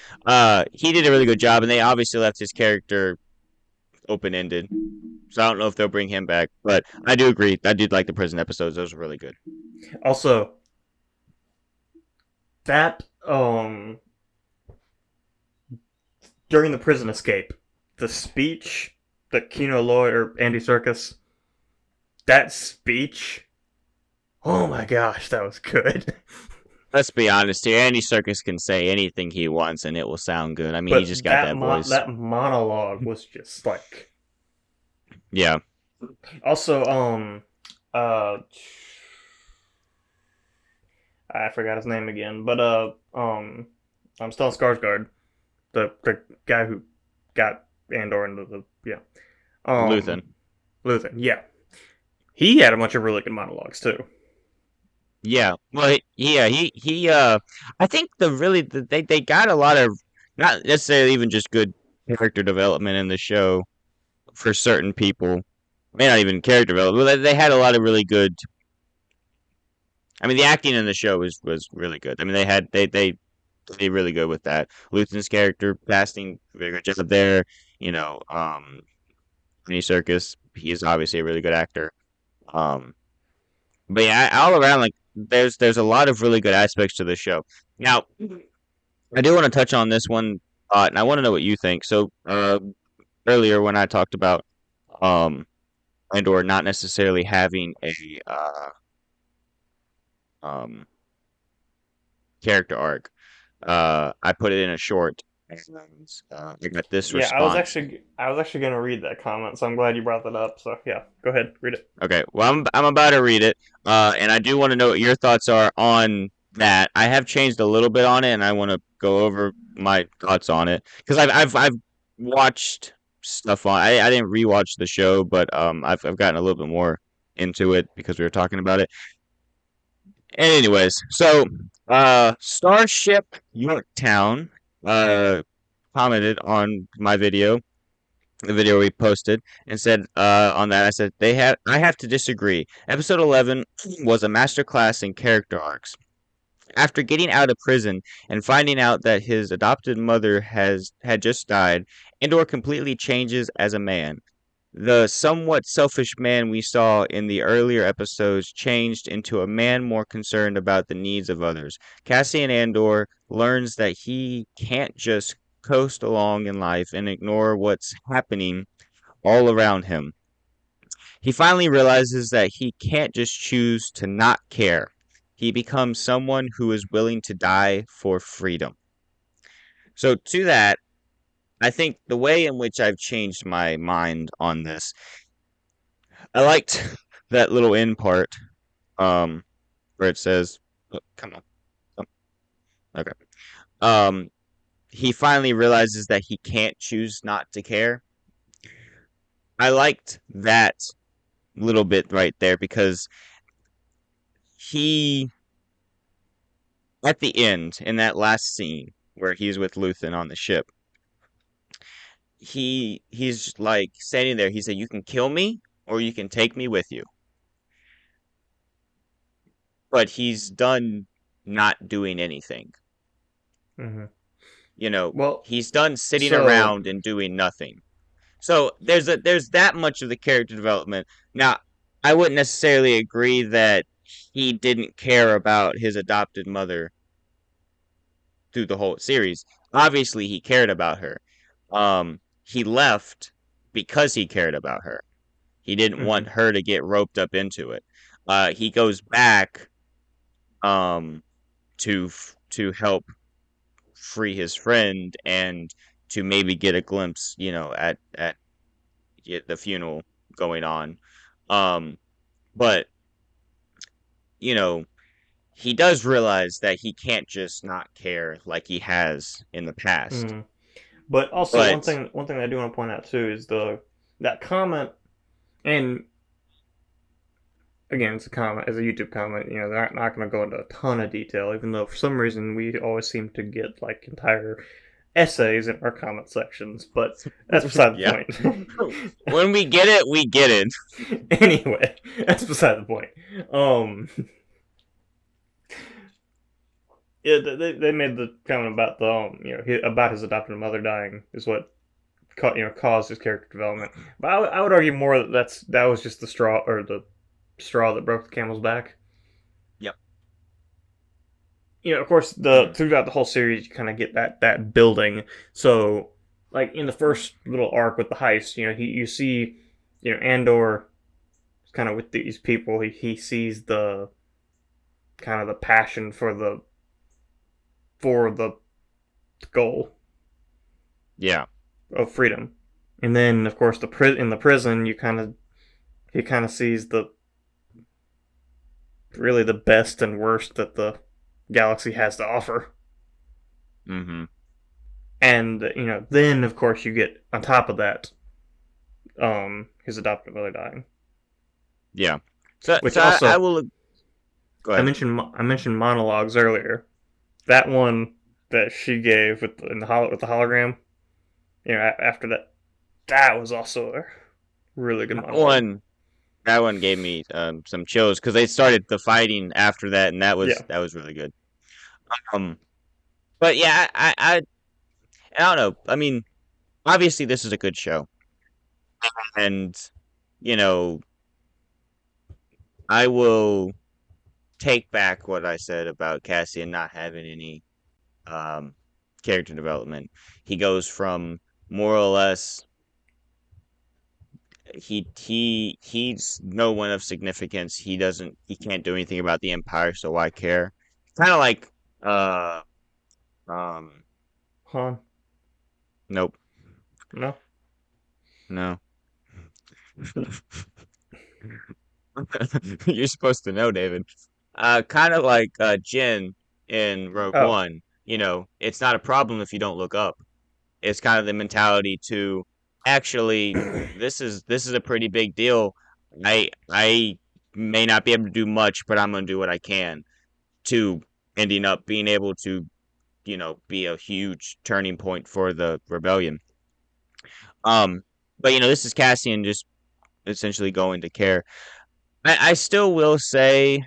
he did a really good job, and they obviously left his character open ended. So I don't know if they'll bring him back, but I do agree. I did like the prison episodes; those were really good. Also, that during the prison escape, the speech that Kino Loy or Andy Serkis, that speech, oh my gosh, that was good. Let's be honest here. Andy Serkis can say anything he wants, and it will sound good. I mean, he just But got that voice. that monologue was just like. Yeah. Also, uh, I forgot his name again, but I'm Stellan Skarsgård, the guy who got Andor into the yeah, Luthen. um, Luthen, yeah, he had a bunch of really good monologues too. Yeah. Well, yeah, I think they got a lot of not necessarily even just good character development in the show for certain people. May not even character development, but they had a lot of really good. I mean, the acting in the show was really good. I mean, they did really good with that. Luthen's character casting, very good job there. You know, Andy Serkis, he is obviously a really good actor. Um, but yeah, all around, like there's a lot of really good aspects to the show. Now, I do want to touch on this one thought, and I want to know what you think. So, earlier when I talked about um, Andor not necessarily having a um, character arc, I put it in a short, and I got this Yeah, response. I was actually gonna read that comment, so I'm glad you brought that up. So yeah, go ahead, read it. Okay, well, I'm about to read it, and I do want to know what your thoughts are on that. I have changed a little bit on it, and I want to go over my thoughts on it because I've watched stuff on. I didn't rewatch the show, but I've gotten a little bit more into it because we were talking about it. And anyways, so Starship Yorktown commented on my video, the video we posted, and said on that, I said I have to disagree. Episode 11 was a masterclass in character arcs. After getting out of prison and finding out that his adopted mother has had just died, Andor completely changes as a man. The somewhat selfish man we saw in the earlier episodes changed into a man more concerned about the needs of others. Cassian Andor learns that he can't just coast along in life and ignore what's happening all around him. He finally realizes that he can't just choose to not care. He becomes someone who is willing to die for freedom. So, to that, I think the way in which I've changed my mind on this, I liked that little end part, um, where it says, oh, "Come on, come- okay." Um, he finally realizes that he can't choose not to care. I liked that little bit right there because he at the end in that last scene where he's with Luthen on the ship, he's like standing there. He said, "You can kill me or you can take me with you." But he's done not doing anything. Hmm. You know, Well, he's done sitting so around and doing nothing. So there's that much of the character development. Now, I wouldn't necessarily agree that he didn't care about his adopted mother through the whole series. Obviously, he cared about her. He left because he cared about her. He didn't want mhm. her to get roped up into it. He goes back um, to help free his friend and to maybe get a glimpse, at the funeral going on. Um, but you know, he does realize that he can't just not care like he has in the past. Mhm. But also But one thing I do want to point out too is the that comment, and again, it's a comment, as a YouTube comment. You know, they're not going to go into a ton of detail, even though for some reason we always seem to get like entire essays in our comment sections. But that's beside the yeah, point. when we get it, we get it. Anyway, that's beside the point. Um, yeah, they made the comment about the about his adopted mother dying is what caused his character development. But I would argue more that that was just the straw that broke the camel's back. Yep. You know, of course, the Mm, throughout the whole series, you kind of get that building. So, like in the first little arc with the heist, you see, Andor kind of with these people. He sees the kind of the passion for the goal yeah. of freedom, and then of course in the prison, he kind of sees the really the best and worst that the galaxy has to offer. Mm-hmm. And then of course you get on top of that, his adopted mother dying. Yeah. So Which so I also, will go ahead. I mentioned monologues earlier. That one that she gave with the hologram. After that, that was also a really good That monologue. one that one gave me some chills because they started the fighting after that, and Yeah. that was really good. Um, but yeah, I don't know. I mean, obviously this is a good show, and you know, I will take back what I said about Cassian not having any. Um, character development. He goes from more or less he's no one of significance. He can't do anything about the Empire, so why care? Kind of like uh um Han? nope, No. no. You're supposed to know, David. Kind of like Jin in Rogue Oh. One. You know, it's not a problem if you don't look up. It's kind of the mentality to actually this is a pretty big deal. I may not be able to do much, but I'm gonna do what I can to ending up being able to, be a huge turning point for the rebellion. Um, but this is Cassian just essentially going to care. I still will say,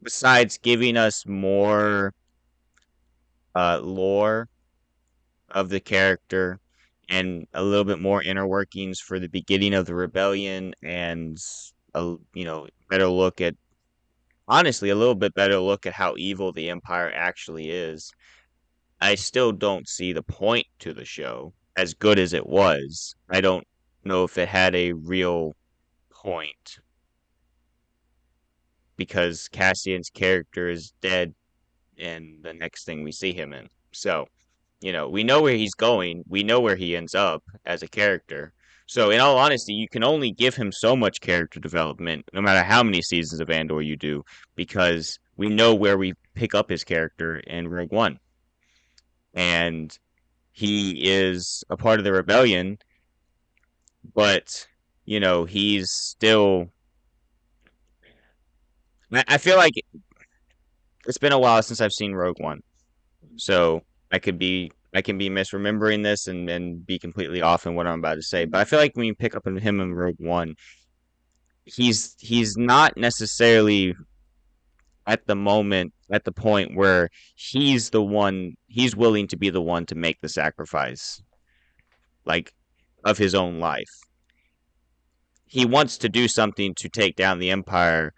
besides giving us more lore of the character and a little bit more inner workings for the beginning of the rebellion and a better look at honestly a little bit better look at how evil the empire actually is. I still don't see the point to the show. As good as it was, I don't know if it had a real point because Cassian's character is dead and the next thing we see him in. So, we know where he's going. We know where he ends up as a character. So, in all honesty, you can only give him so much character development, no matter how many seasons of Andor you do, because we know where we pick up his character in Rogue One. And he is a part of the rebellion, but, he's still. I feel like it's been a while since I've seen Rogue One. So I can be misremembering this and be completely off in what I'm about to say. But I feel like when you pick up on him in Rogue One, he's not necessarily at the point where he's willing to be the one to make the sacrifice, like, of his own life. He wants to do something to take down the Empire,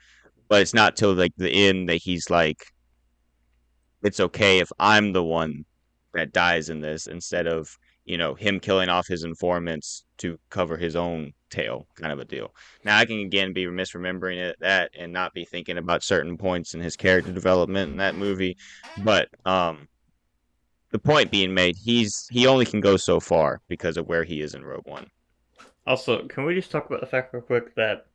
but it's not till like the end that he's like, it's okay if I'm the one that dies in this instead of, him killing off his informants to cover his own tail, kind of a deal. Now I can again be misremembering that and not be thinking about certain points in his character development in that movie, but the point being made, he only can go so far because of where he is in Rogue One. Also, can we just talk about the fact real quick that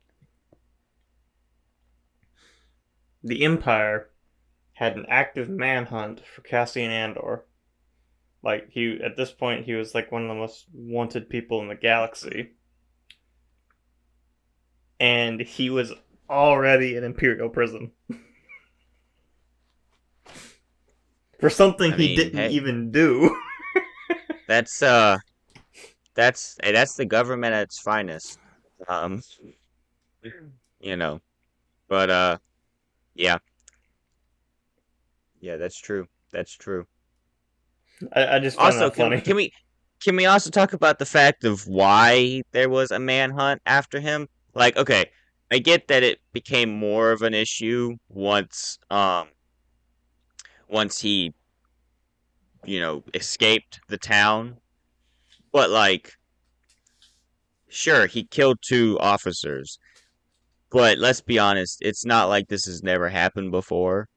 the Empire had an active manhunt for Cassian Andor? Like, at this point, he was like one of the most wanted people in the galaxy. And he was already in Imperial prison. For something I he mean, didn't hey, even do. that's that's the government at its finest. Um, you know, but yeah, yeah, that's true. That's true. I just found Also, that can we funny. can we can we also talk about the fact of why there was a manhunt after him? Like, okay, I get that it became more of an issue once he, escaped the town, but like sure, he killed two officers, but let's be honest, it's not like this has never happened before.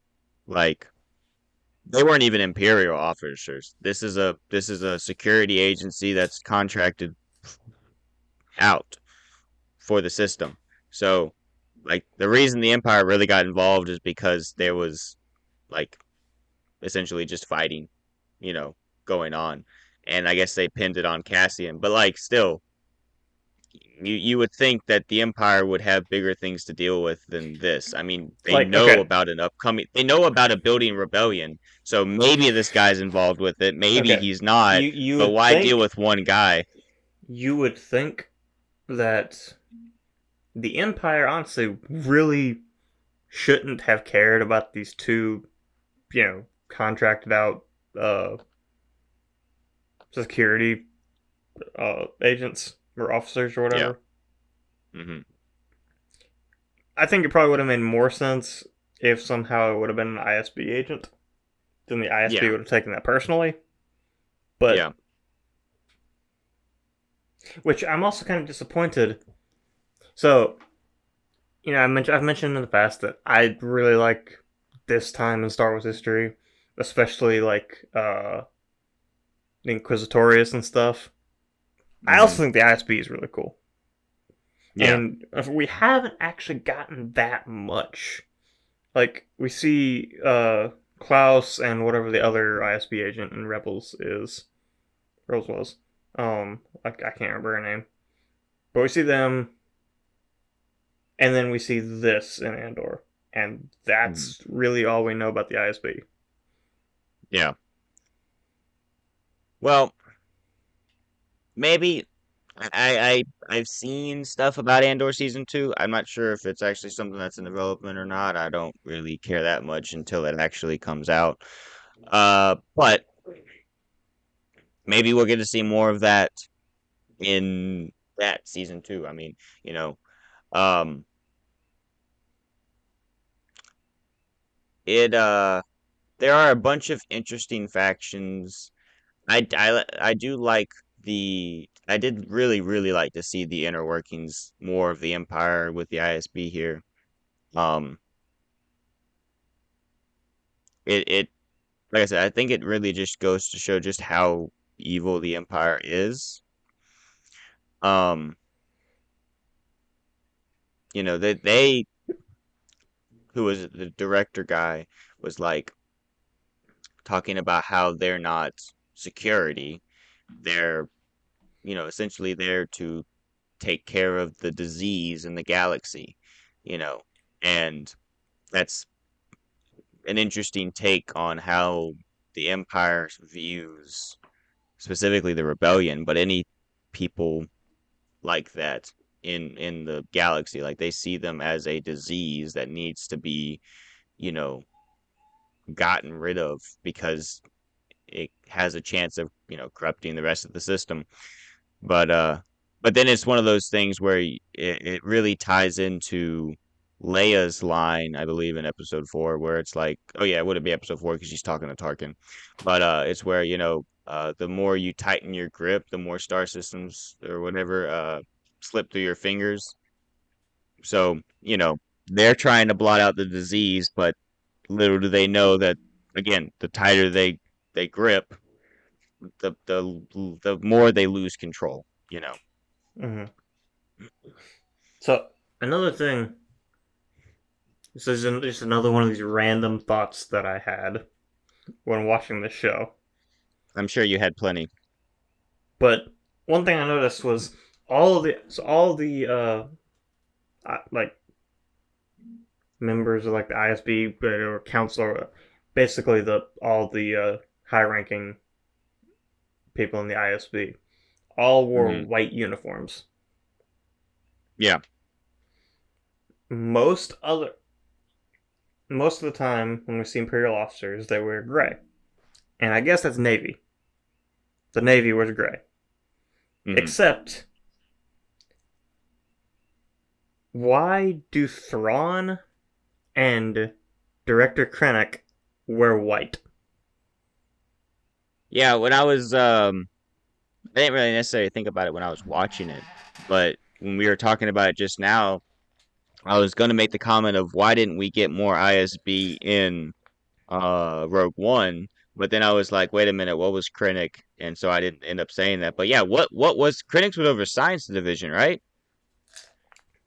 Like they weren't even imperial officers. This is a security agency that's contracted out for the system. So, like, the reason the Empire really got involved is because there was, like, essentially just fighting, you know, going on. And I guess they pinned it on Cassian. But, like, still, you would think that the Empire would have bigger things to deal with than this. I mean, Like, okay, they know about a building rebellion. So maybe this guy's involved with it. Maybe okay. he's not. You But would why deal think with one guy? that the Empire honestly really shouldn't have cared about these two, contracted out uh security agents or officers or Yeah. whatever. Hmm. I think it probably would have made more sense if somehow it would have been an ISB agent. Then the ISB Yeah. would have taken that personally. But Yeah. which I'm also kind of disappointed. So I've mentioned in the past that I really like this time in Star Wars history, especially like the Inquisitorius and stuff. I Hmm. also think the ISB is really cool, Yeah. and we haven't actually gotten that much. Like we see Klaus and whatever the other ISB agent in Rebels was. I can't remember her name, but we see them, and then we see this in Andor, and Hmm. that's really all we know about the ISB. Yeah. Well, maybe I've seen stuff about Andor season two. I'm not sure if it's actually something that's in development or not. I don't really care that much until it actually comes out. But maybe we'll get to see more of that in that season two. I mean, you know, um, it there are a bunch of interesting factions. I do like I did really like to see the inner workings more of the Empire with the ISB here. Um, it like I said, I think it really just goes to show just how evil the Empire is. Um, they who was the director guy was like talking about how they're not security. They're, essentially there to take care of the disease in the galaxy, you know. And that's an interesting take on how the Empire views specifically the rebellion, but any people like that in the galaxy, like they see them as a disease that needs to be, you know, gotten rid of because it has a chance of, corrupting the rest of the system. But but then it's one of those things where it really ties into Leia's line, I believe, in episode four, where it's like, oh yeah, it would be episode four because she's talking to Tarkin, but it's where the more you tighten your grip, the more star systems or whatever slip through your fingers. So they're trying to blot out the disease, but little do they know that again, the tighter they grip, the more they lose control. Mm-hmm. So another thing, this is just another one of these random thoughts that I had when watching the show. I'm sure you had plenty. But one thing I noticed was all the like members of like the ISB or council, basically the all the high-ranking people in the ISB, all wore Hmm. white uniforms. Yeah. Most other most of the time when we see Imperial officers, they wear gray, and I guess that's Navy. The Navy wears gray, Hmm. except why do Thrawn and Director Krennic wear white? Yeah. I didn't really necessarily think about it when I was watching it, but when we were talking about it just now, I was going to make the comment of why didn't we get more ISB in Rogue One? But then I was like, wait a minute, what was Krennic? And so I didn't end up saying that. But yeah, what was Krennic's was over Science Division, right? Is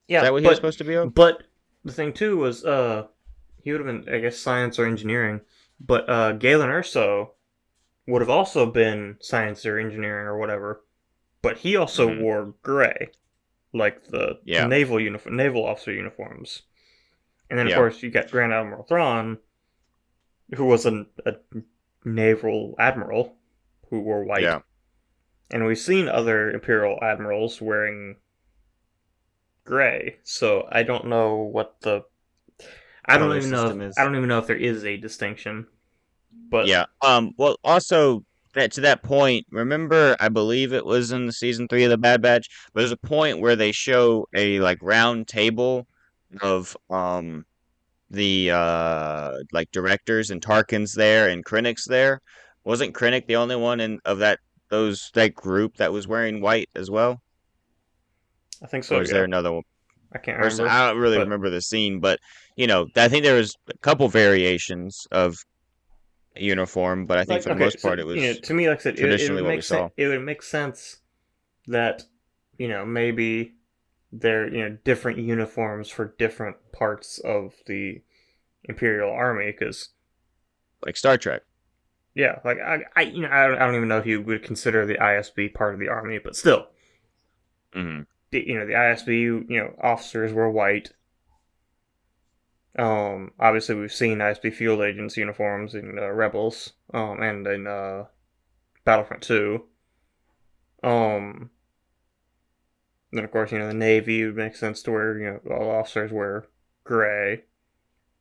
Yeah, that what he was but supposed to be over? but the thing too was he would have been, I guess, science or engineering, but Galen Erso would have also been science or engineering or whatever, but he also Hmm. wore gray, like the Yeah. naval officer uniforms. And then of Yeah. course you got Grand Admiral Thrawn, who was a naval admiral who wore white, Yeah. and we've seen other Imperial admirals wearing gray. So I don't know what the Color system I is. don't even know if there is a distinction. But Yeah. Well, also that to that point, remember, I believe it was in the season three of the Bad Batch. But there's a point where they show a like round table of the like directors and Tarkin's there and Krennic's there. Wasn't Krennic the only one in of that that group that was wearing white as well? I think Or so. is there Yeah, another I can't person? remember, I don't really but remember the scene, but I think there was a couple variations of uniform, but I think like for the okay, most so part it was to me, like I said, it traditionally would what we make sense. saw. It would make sense that maybe they're different uniforms for different parts of the Imperial Army because Like Star Trek. yeah, like I don't even know if you would consider the ISB part of the army, but still, Hmm. the ISB officers were white. Obviously we've seen ISB field agents uniforms in Rebels, and in Battlefront 2. Um, then of course the Navy would make sense to where all officers wear gray.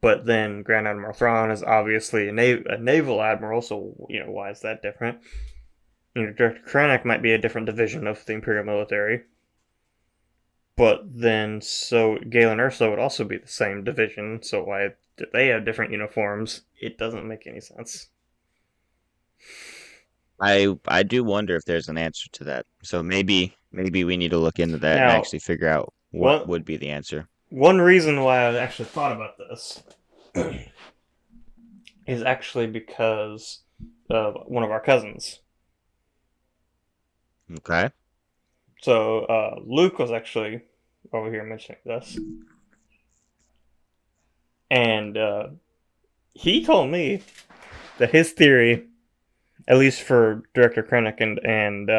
But then Grand Admiral Thrawn is obviously a naval admiral, so why is that different? Director Krennic might be a different division of the Imperial military, but then so Galen Erso would also be the same division. So why do they have different uniforms? It doesn't make any sense. I do wonder if there's an answer to that. So maybe we need to look into that and Now, actually figure out what one would be the answer. one reason why I actually thought about this is actually because of one of our cousins. Okay. So Luke was actually over here mentioning this, and he told me that his theory, at least for Director Krennic and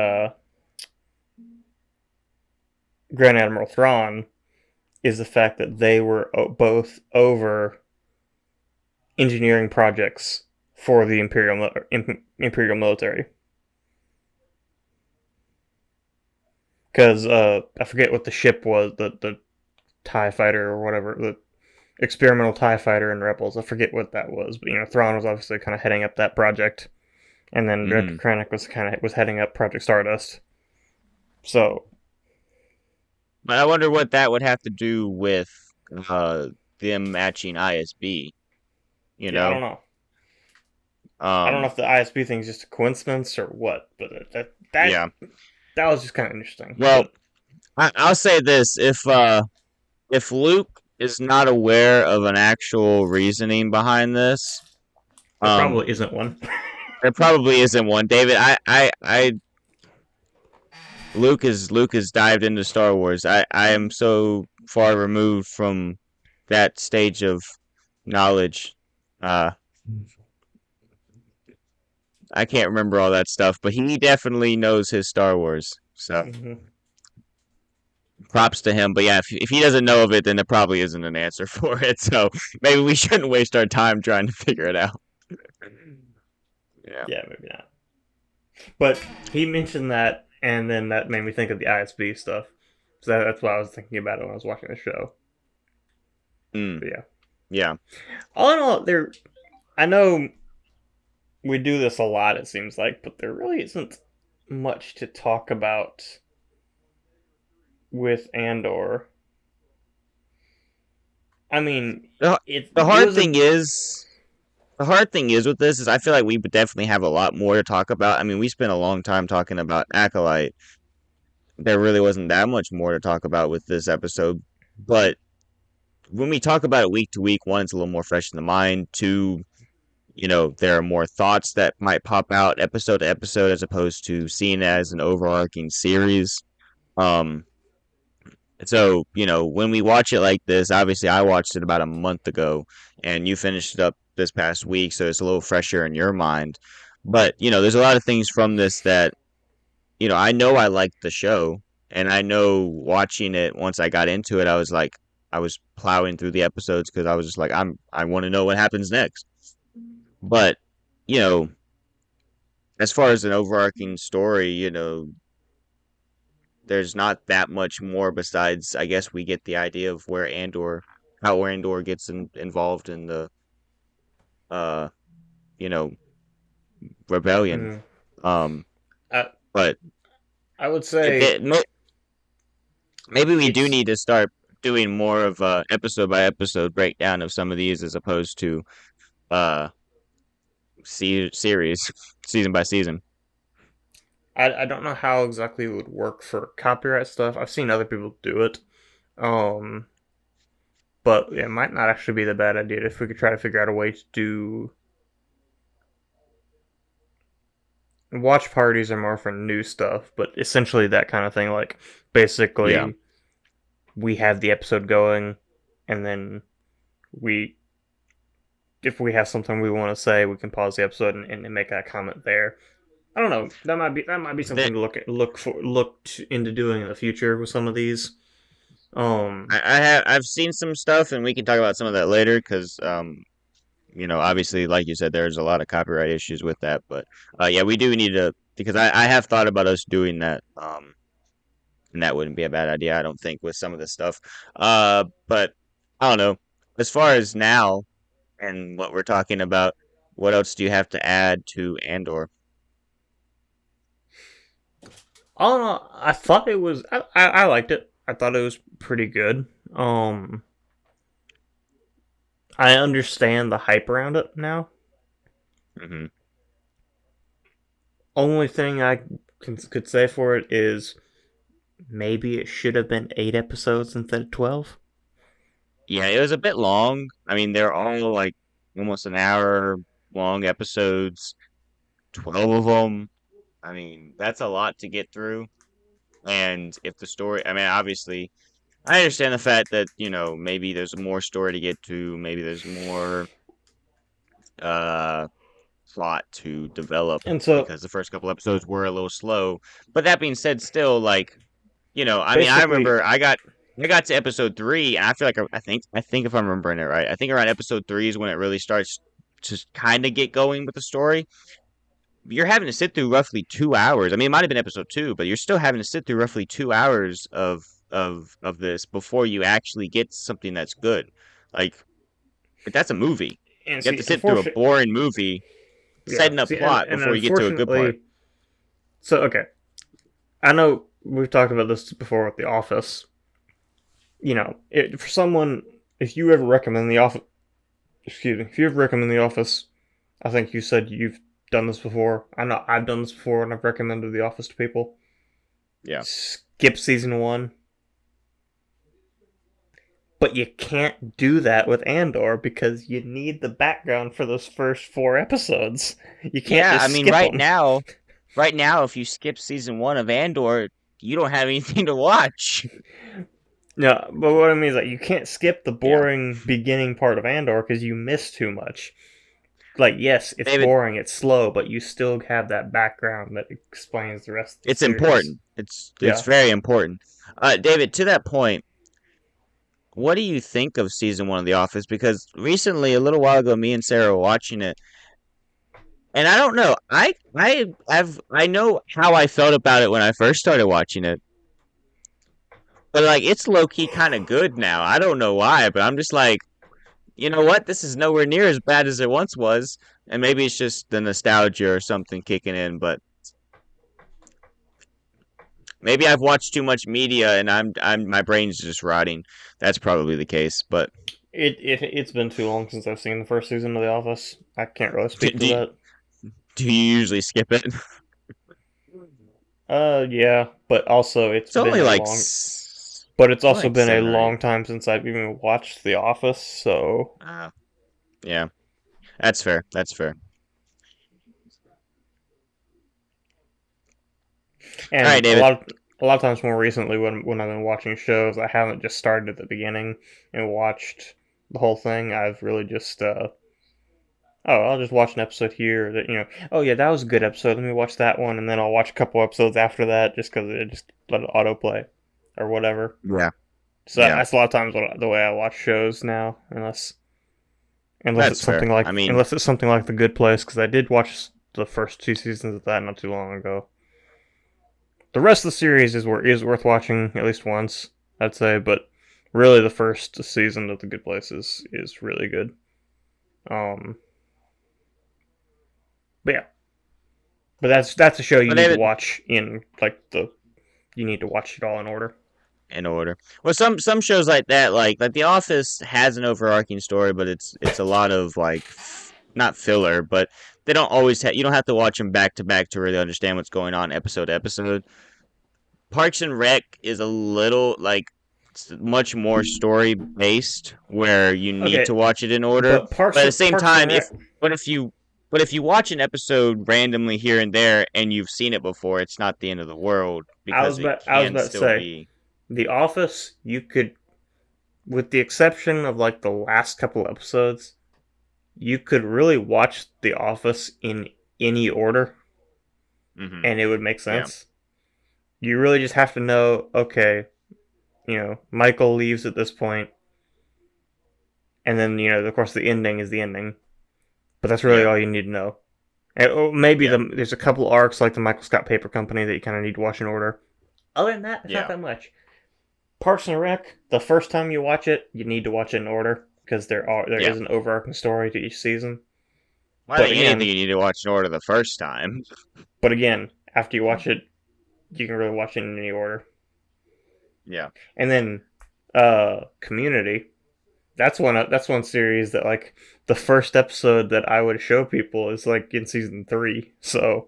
Grand Admiral Thrawn, is the fact that they were both over engineering projects for the Imperial military. Because I forget what the ship was, the Tie Fighter or whatever, the experimental Tie Fighter in Rebels. I forget what that was, but Thrawn was obviously kind of heading up that project, and then Director Hmm. Krennic was heading up Project Stardust. So But I wonder what that would have to do with uh them matching ISB, you yeah, I know? don't know. I don't know Um if the ISB thing is just a coincidence or what, but yeah. that was just kind of interesting. Well, But I'll say this, if Luke is not aware of an actual reasoning behind this, there um probably isn't one. there probably isn't one. David, I Luke has dived into Star Wars. I am so far removed from that stage of knowledge. Uh, I can't remember all that stuff, but he definitely knows his Star Wars. So Mm-hmm. props to him. But yeah, if he doesn't know of it, then there probably isn't an answer for it. So maybe we shouldn't waste our time trying to figure it out. Yeah. Yeah, maybe not. But he mentioned that, and then that made me think of the ISB stuff. So that's what I was thinking about it when I was watching the show. Mm, But yeah, yeah. all in all, there. I know we do this a lot. It seems like, but there really isn't much to talk about with Andor. I mean, The, the it hard was a thing is The hard thing is with this is I feel like we would definitely have a lot more to talk about. I mean, we spent a long time talking about Acolyte. There really wasn't that much more to talk about with this episode. But when we talk about it week to week, one, it's a little more fresh in the mind. Two, there are more thoughts that might pop out episode to episode as opposed to seeing it as an overarching series. Um, so, when we watch it like this, obviously I watched it about a month ago and you finished it up this past week, so it's a little fresher in your mind. But, there's a lot of things from this that, I know I liked the show and I know watching it once I got into it, I was plowing through the episodes because I was just like, I want to know what happens next. But, you know, as far as an overarching story, there's not that much more besides I guess we get the idea of how Andor gets involved in the uh you know rebellion. mm, Um, I but I would it, say it, maybe we do it's need to start doing more of a episode by episode breakdown of some of these as opposed to uh series season by season. I don't know how exactly it would work for copyright stuff. I've seen other people do it. Um, but it might not actually be the bad idea if we could try to figure out a way to do watch parties are more for new stuff, but essentially that kind of thing. Like Yeah. basically, we have the episode going, and then we, if we have something we want to say, we can pause the episode and make that comment there. I don't know. That might be That something to into doing in the future with some of these. Um, I've seen some stuff, and we can talk about some of that later because obviously, like you said, there's a lot of copyright issues with that. But yeah, we do need to because I have thought about us doing that. And that wouldn't be a bad idea, I don't think, with some of this stuff. But I don't know. As far as now and what we're talking about, what else do you have to add to I don't know. I thought it was. I liked it. I thought it was pretty good. Um, I understand the hype around it now. Hmm. Only thing I could say for it is maybe it should have been 8 episodes instead of 12. Yeah, it was a bit long. I mean, they're all like almost an hour long episodes, 12 of them. I mean, that's a lot to get through. And if the story, I mean, obviously, I understand the fact that, maybe there's more story to get to, maybe there's more uh plot to develop And so because the first couple episodes were a little slow. But that being said, still like, I mean, I basically, remember I got to episode 3 and I feel like I think if I'm remembering it right, I think around episode 3 is when it really starts to kind of get going with the story. You're having to sit through roughly 2 hours. I mean, it might have been episode 2, but you're still having to sit through roughly 2 hours of this before you actually get something that's good. Like that's a movie. and You have see, to sit through a unfortunately, boring movie yeah. setting up See, and plot and before you get to a good part. unfortunately, so okay. I know we've talked about this before with The Office. For someone, if you ever recommend The Office, excuse me, if you ever recommend The Office, I think you said you've done this before. I know I've done this before, and I've recommended The Office to people. Yeah. Skip season one, but you can't do that with Andor because you need the background for those first 4 episodes. You can't Yeah, I just mean, skip them. right now, if you skip season 1 of Andor, you don't have anything to watch. No, but what I mean is like you can't skip the Yeah, boring beginning part of Andor because you miss too much. Like, yes, it's David, boring, it's slow, but you still have that background that explains the rest of the it's series. important. It's Yeah. very important. David, to that point, what do you think of season 1 of The Office? Because recently, a little while ago, me and Sarah were watching it, and I don't know. I know how I felt about it when I first started watching it, but like it's low key kind of good now. I don't know why, but I'm just like, you know what? This is nowhere near as bad as it once was, and maybe it's just the nostalgia or something kicking in. But maybe I've watched too much media, and my brain's just rotting. That's probably the case. But It's been too long since I've seen the first season of The Office. I can't really do speak to do, that. do you usually skip it? Yeah, but also It's only like but it's it's only also like been a 7 or 8. long time since I've even watched The Office. So, Uh, yeah, that's fair. That's fair. All right, and David. a lot of times more recently when I've been watching shows, I haven't just started at the beginning and watched the whole thing. I've really just oh, I'll just watch an episode here that oh yeah, that was a good episode. Let me watch that one, and then I'll watch a couple episodes after that just because it just let it autoplay or whatever. Yeah, So yeah, that's a lot of times the way I watch shows now, that's fair. I mean, unless it's something like The Good Place, because I did watch the first 2 seasons of that not too long ago. The rest of the series is worth watching at least once, I'd say, but really the first season of The Good Place is really good. Um, but yeah, but that's a show you well, need to David, watch in like the you need to watch it all in order. in order. Well, some shows like that, like The Office, has an overarching story, but it's a lot of like not filler, but they don't always you don't have to watch them back to back to really understand what's going on episode to episode. Parks and Rec is a little like much more story based, where you need Okay, to watch it in order. but But at the same Parks and time, Rec. but if you if you watch an episode randomly here and there and you've seen it before, it's not the end of the world because it I was can about to still say, be. The Office. You could, with the exception of like the last couple episodes, you could really watch The Office in any order, Hmm. and it would make Yeah, sense. You really just have to know, okay, Michael leaves at this point, and then of course the ending is the ending. But that's really yeah, all you need to know. Maybe yeah, there's a couple arcs like the Michael Scott Paper Company that you kind of need to watch in order. Other than that, it's not yeah. that much. Parks and Rec, the first time you watch it, you need to watch it in order because there Yeah. is an overarching story to each season. Well, I But think anything again, you need to watch in order the first time. after you watch it, you can really watch it in any order. Yeah. And then, Community. That's one series that like the first episode that I would show people is like in season 3. So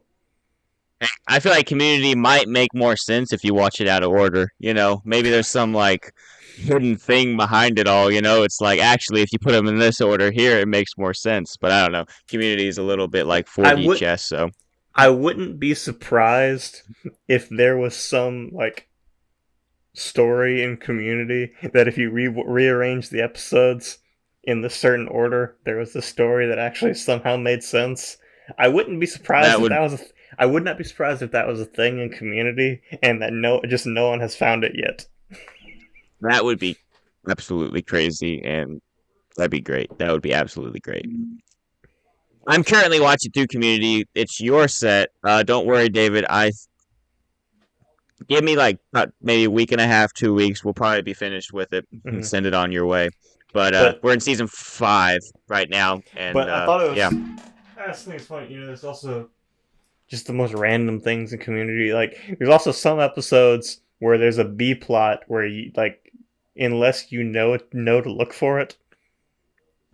I feel like Community might make more sense if you watch it out of order. Maybe there's some like hidden thing behind it all. It's like actually if you put them in this order here, it makes more sense. But I don't know. Community is a little bit like I 4D would chess, so I wouldn't be surprised if there was some like story in Community that if you rearrange the episodes in the certain order, there was a story that actually somehow made sense. I wouldn't be surprised that if would that was. I would not be surprised if that was a thing in Community, and that no one has found it yet. that would be absolutely crazy, and that'd be great. That would be absolutely great. I'm currently watching through Community. It's your set. Don't worry, David. I Give me like maybe a week and a half, 2 weeks. We'll probably be finished with it and Hmm. send it on your way. But But we're in season 5 right now, and I thought it was. yeah, I just think it's funny. There's also just the most random things in Community. Like there's also some episodes where there's a B plot where you like, unless you know to look for it.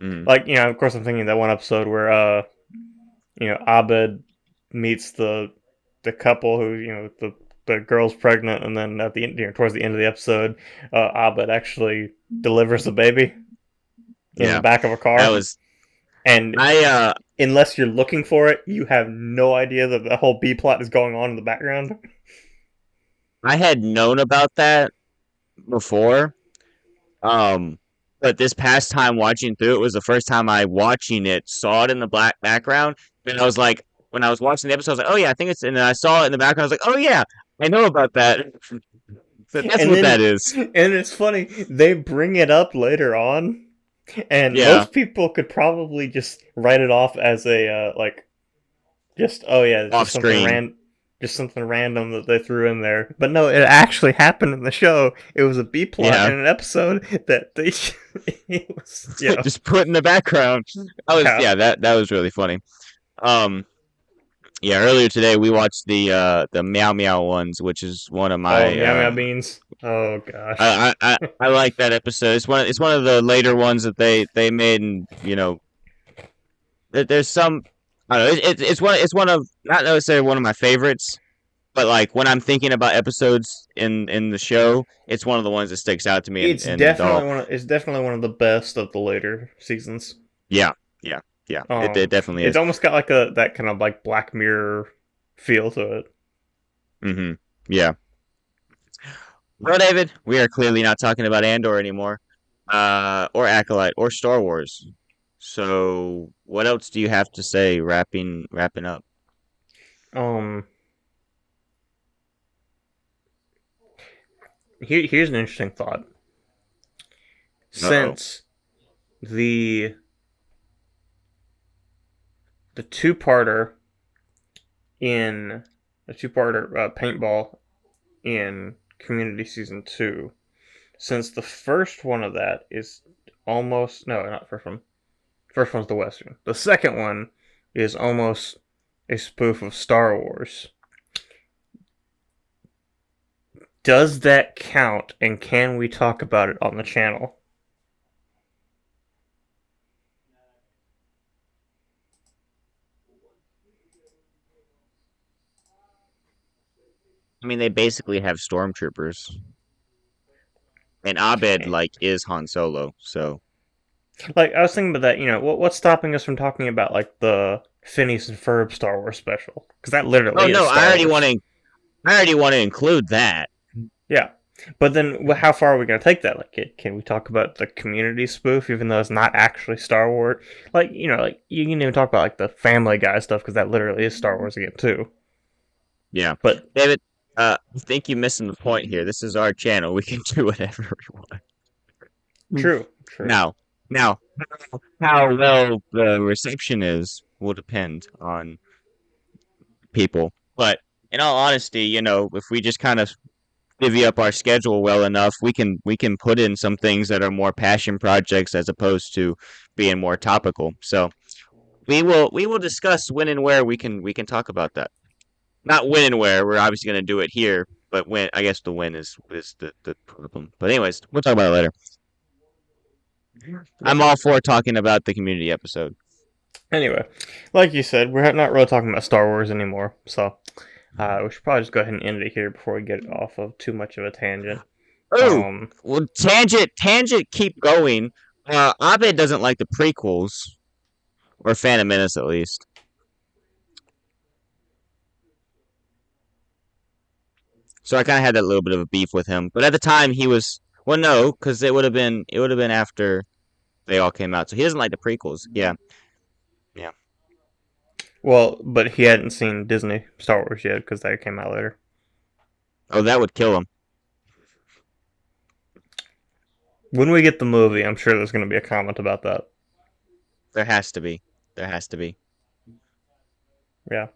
mm, Like of course, I'm thinking that one episode where Abed meets the couple who the girl's pregnant, and then at the end, towards the end of the episode, Abed actually delivers the baby in the yeah. back of a That car, was and I. unless you're looking for it, you have no idea that the whole B plot is going on in the background. I had known about that before, um, but this past time watching through it was the first time I watching it saw it in the black background, and I was like, when I was watching the episode, I was like, oh yeah, I think it's, and I saw it in the background. I was like, oh yeah, I know about that. So that's And what that then, is. and it's funny, they bring it up later on, and Yeah, most people could probably just write it off as a like, just oh yeah, it's off screen. just something random that they threw in there. But no, it actually happened in the show. It was a B plot Yeah. in an episode that they it was Just put in the background. yeah. That was really funny. Um, yeah, earlier today we watched the Meow Meow ones, which is one of Oh, my meow meow beans. Oh gosh. I like that episode. It's one of the later ones that they made, and there's some, I don't know, it's one of, not necessarily one of my favorites, but like when I'm thinking about episodes in the show, it's one of the ones that sticks out to me, and It's definitely one of the best of the later seasons. yeah, yeah, yeah, it definitely It's is. almost got like a that kind of like Black Mirror feel to it. Hmm. Yeah. Well, David, we are clearly not talking about Andor anymore, or Acolyte, or Star Wars. So, what else do you have to say, wrapping up? Um, here's an interesting thought. Uh-oh. Since the the two parter in the two parter paintball in Community Season 2, since the first one of that is almost no, not the first one. First one's the Western. The second one is almost a spoof of Star Wars. Does that count, and can we talk about it on the channel? I mean, they basically have stormtroopers, and Abed Okay. is Han Solo. So, Like I was thinking about that. What's stopping us from talking about like the Phineas and Ferb Star Wars special? Because that oh literally is no, Star Wars. I already want to include that. Yeah. But then, how far are we going to take that? Like, can we talk about the Community spoof, even though it's not actually Star Wars? Like you can even talk about like the Family Guy stuff because that literally is Star Wars again too. Yeah, But David, I think you're missing the point here. This is our channel. We can do whatever we want. true, true. Now, now, how well the reception is will depend on people. But in all honesty, if we just kind of divvy up our schedule well enough, we can put in some things that are more passion projects as opposed to being more topical. So we will discuss when and where we can talk about that. Not when and where. We're obviously going to do it here, but when I guess the when is the problem. But anyways, we'll talk about it later. Yeah. I'm all for talking about the community episode. Anyway, like you said, we're not really talking about Star Wars anymore, so we should probably just go ahead and end it here before we get off of too much of a tangent. Oh, Um, well, tangent, keep going. Abed doesn't like the prequels, or Phantom Menace at least. So I kind of had that little bit of a beef with him. But at the time, he was well, no, because it would have been after they all came out. So he doesn't like the prequels. Yeah, yeah. well, but he hadn't seen Disney Star Wars yet because that came out later. Oh, that would kill him. When we get the movie, I'm sure there's going to be a comment about that. There has to be. There has to be. Yeah.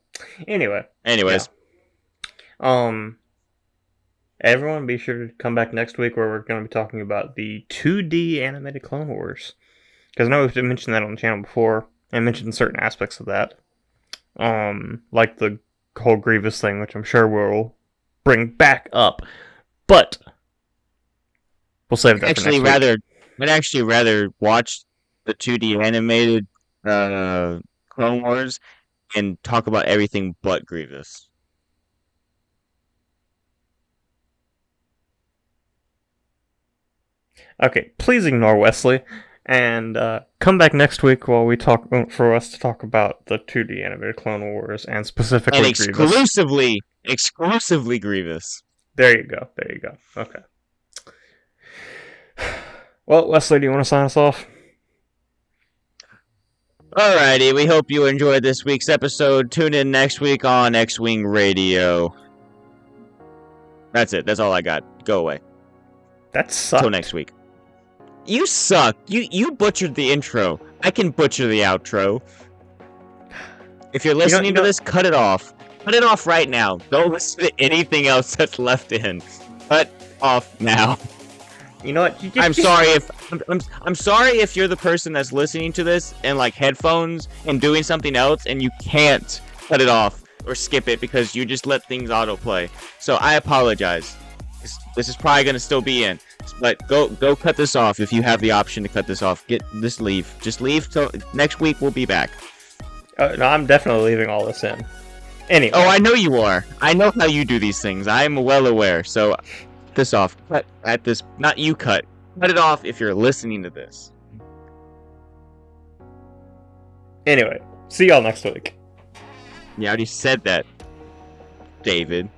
Anyway, yeah. Anyways, Um, everyone, be sure to come back next week where we're going to be talking about the 2D animated Clone Wars. Because I know we've mentioned that on the channel before. I mentioned certain aspects of that. Like the whole Grievous thing, which I'm sure we'll bring back up. But we'll save that for actually, next week. I'd actually rather watch the 2D animated Clone Wars and talk about everything but Grievous. Okay, please ignore Wesley. And come back next week while we talk for us to talk about the 2D animated Clone Wars and And specifically Grievous. exclusively Grievous. There you go. There you go. Okay. Well, Wesley, do you want to sign us off? Alrighty, we hope you enjoyed this week's episode. Tune in next week on X-Wing Radio. That's it. That's all I got. Go away. That sucked. Till next week. You suck. You butchered the intro. I can butcher the outro. If you're listening to this, cut it off. Cut it off right now. Don't listen to anything else that's left in. Cut off now. You know what? I'm sorry if I'm sorry if you're the person that's listening to this in like headphones and doing something else and you can't cut it off or skip it because you just let things autoplay. So I apologize. This is probably gonna still be in, but go cut this off if you have the option to cut this off. Just leave till next week. We'll be back. No, I'm definitely leaving all this in. Anyway. Oh, I know you are. I know how you do these things. I am well aware. So this off. Cut at this. Not you cut. Cut it off if you're listening to this. Anyway, see y'all next week. You already said that, David.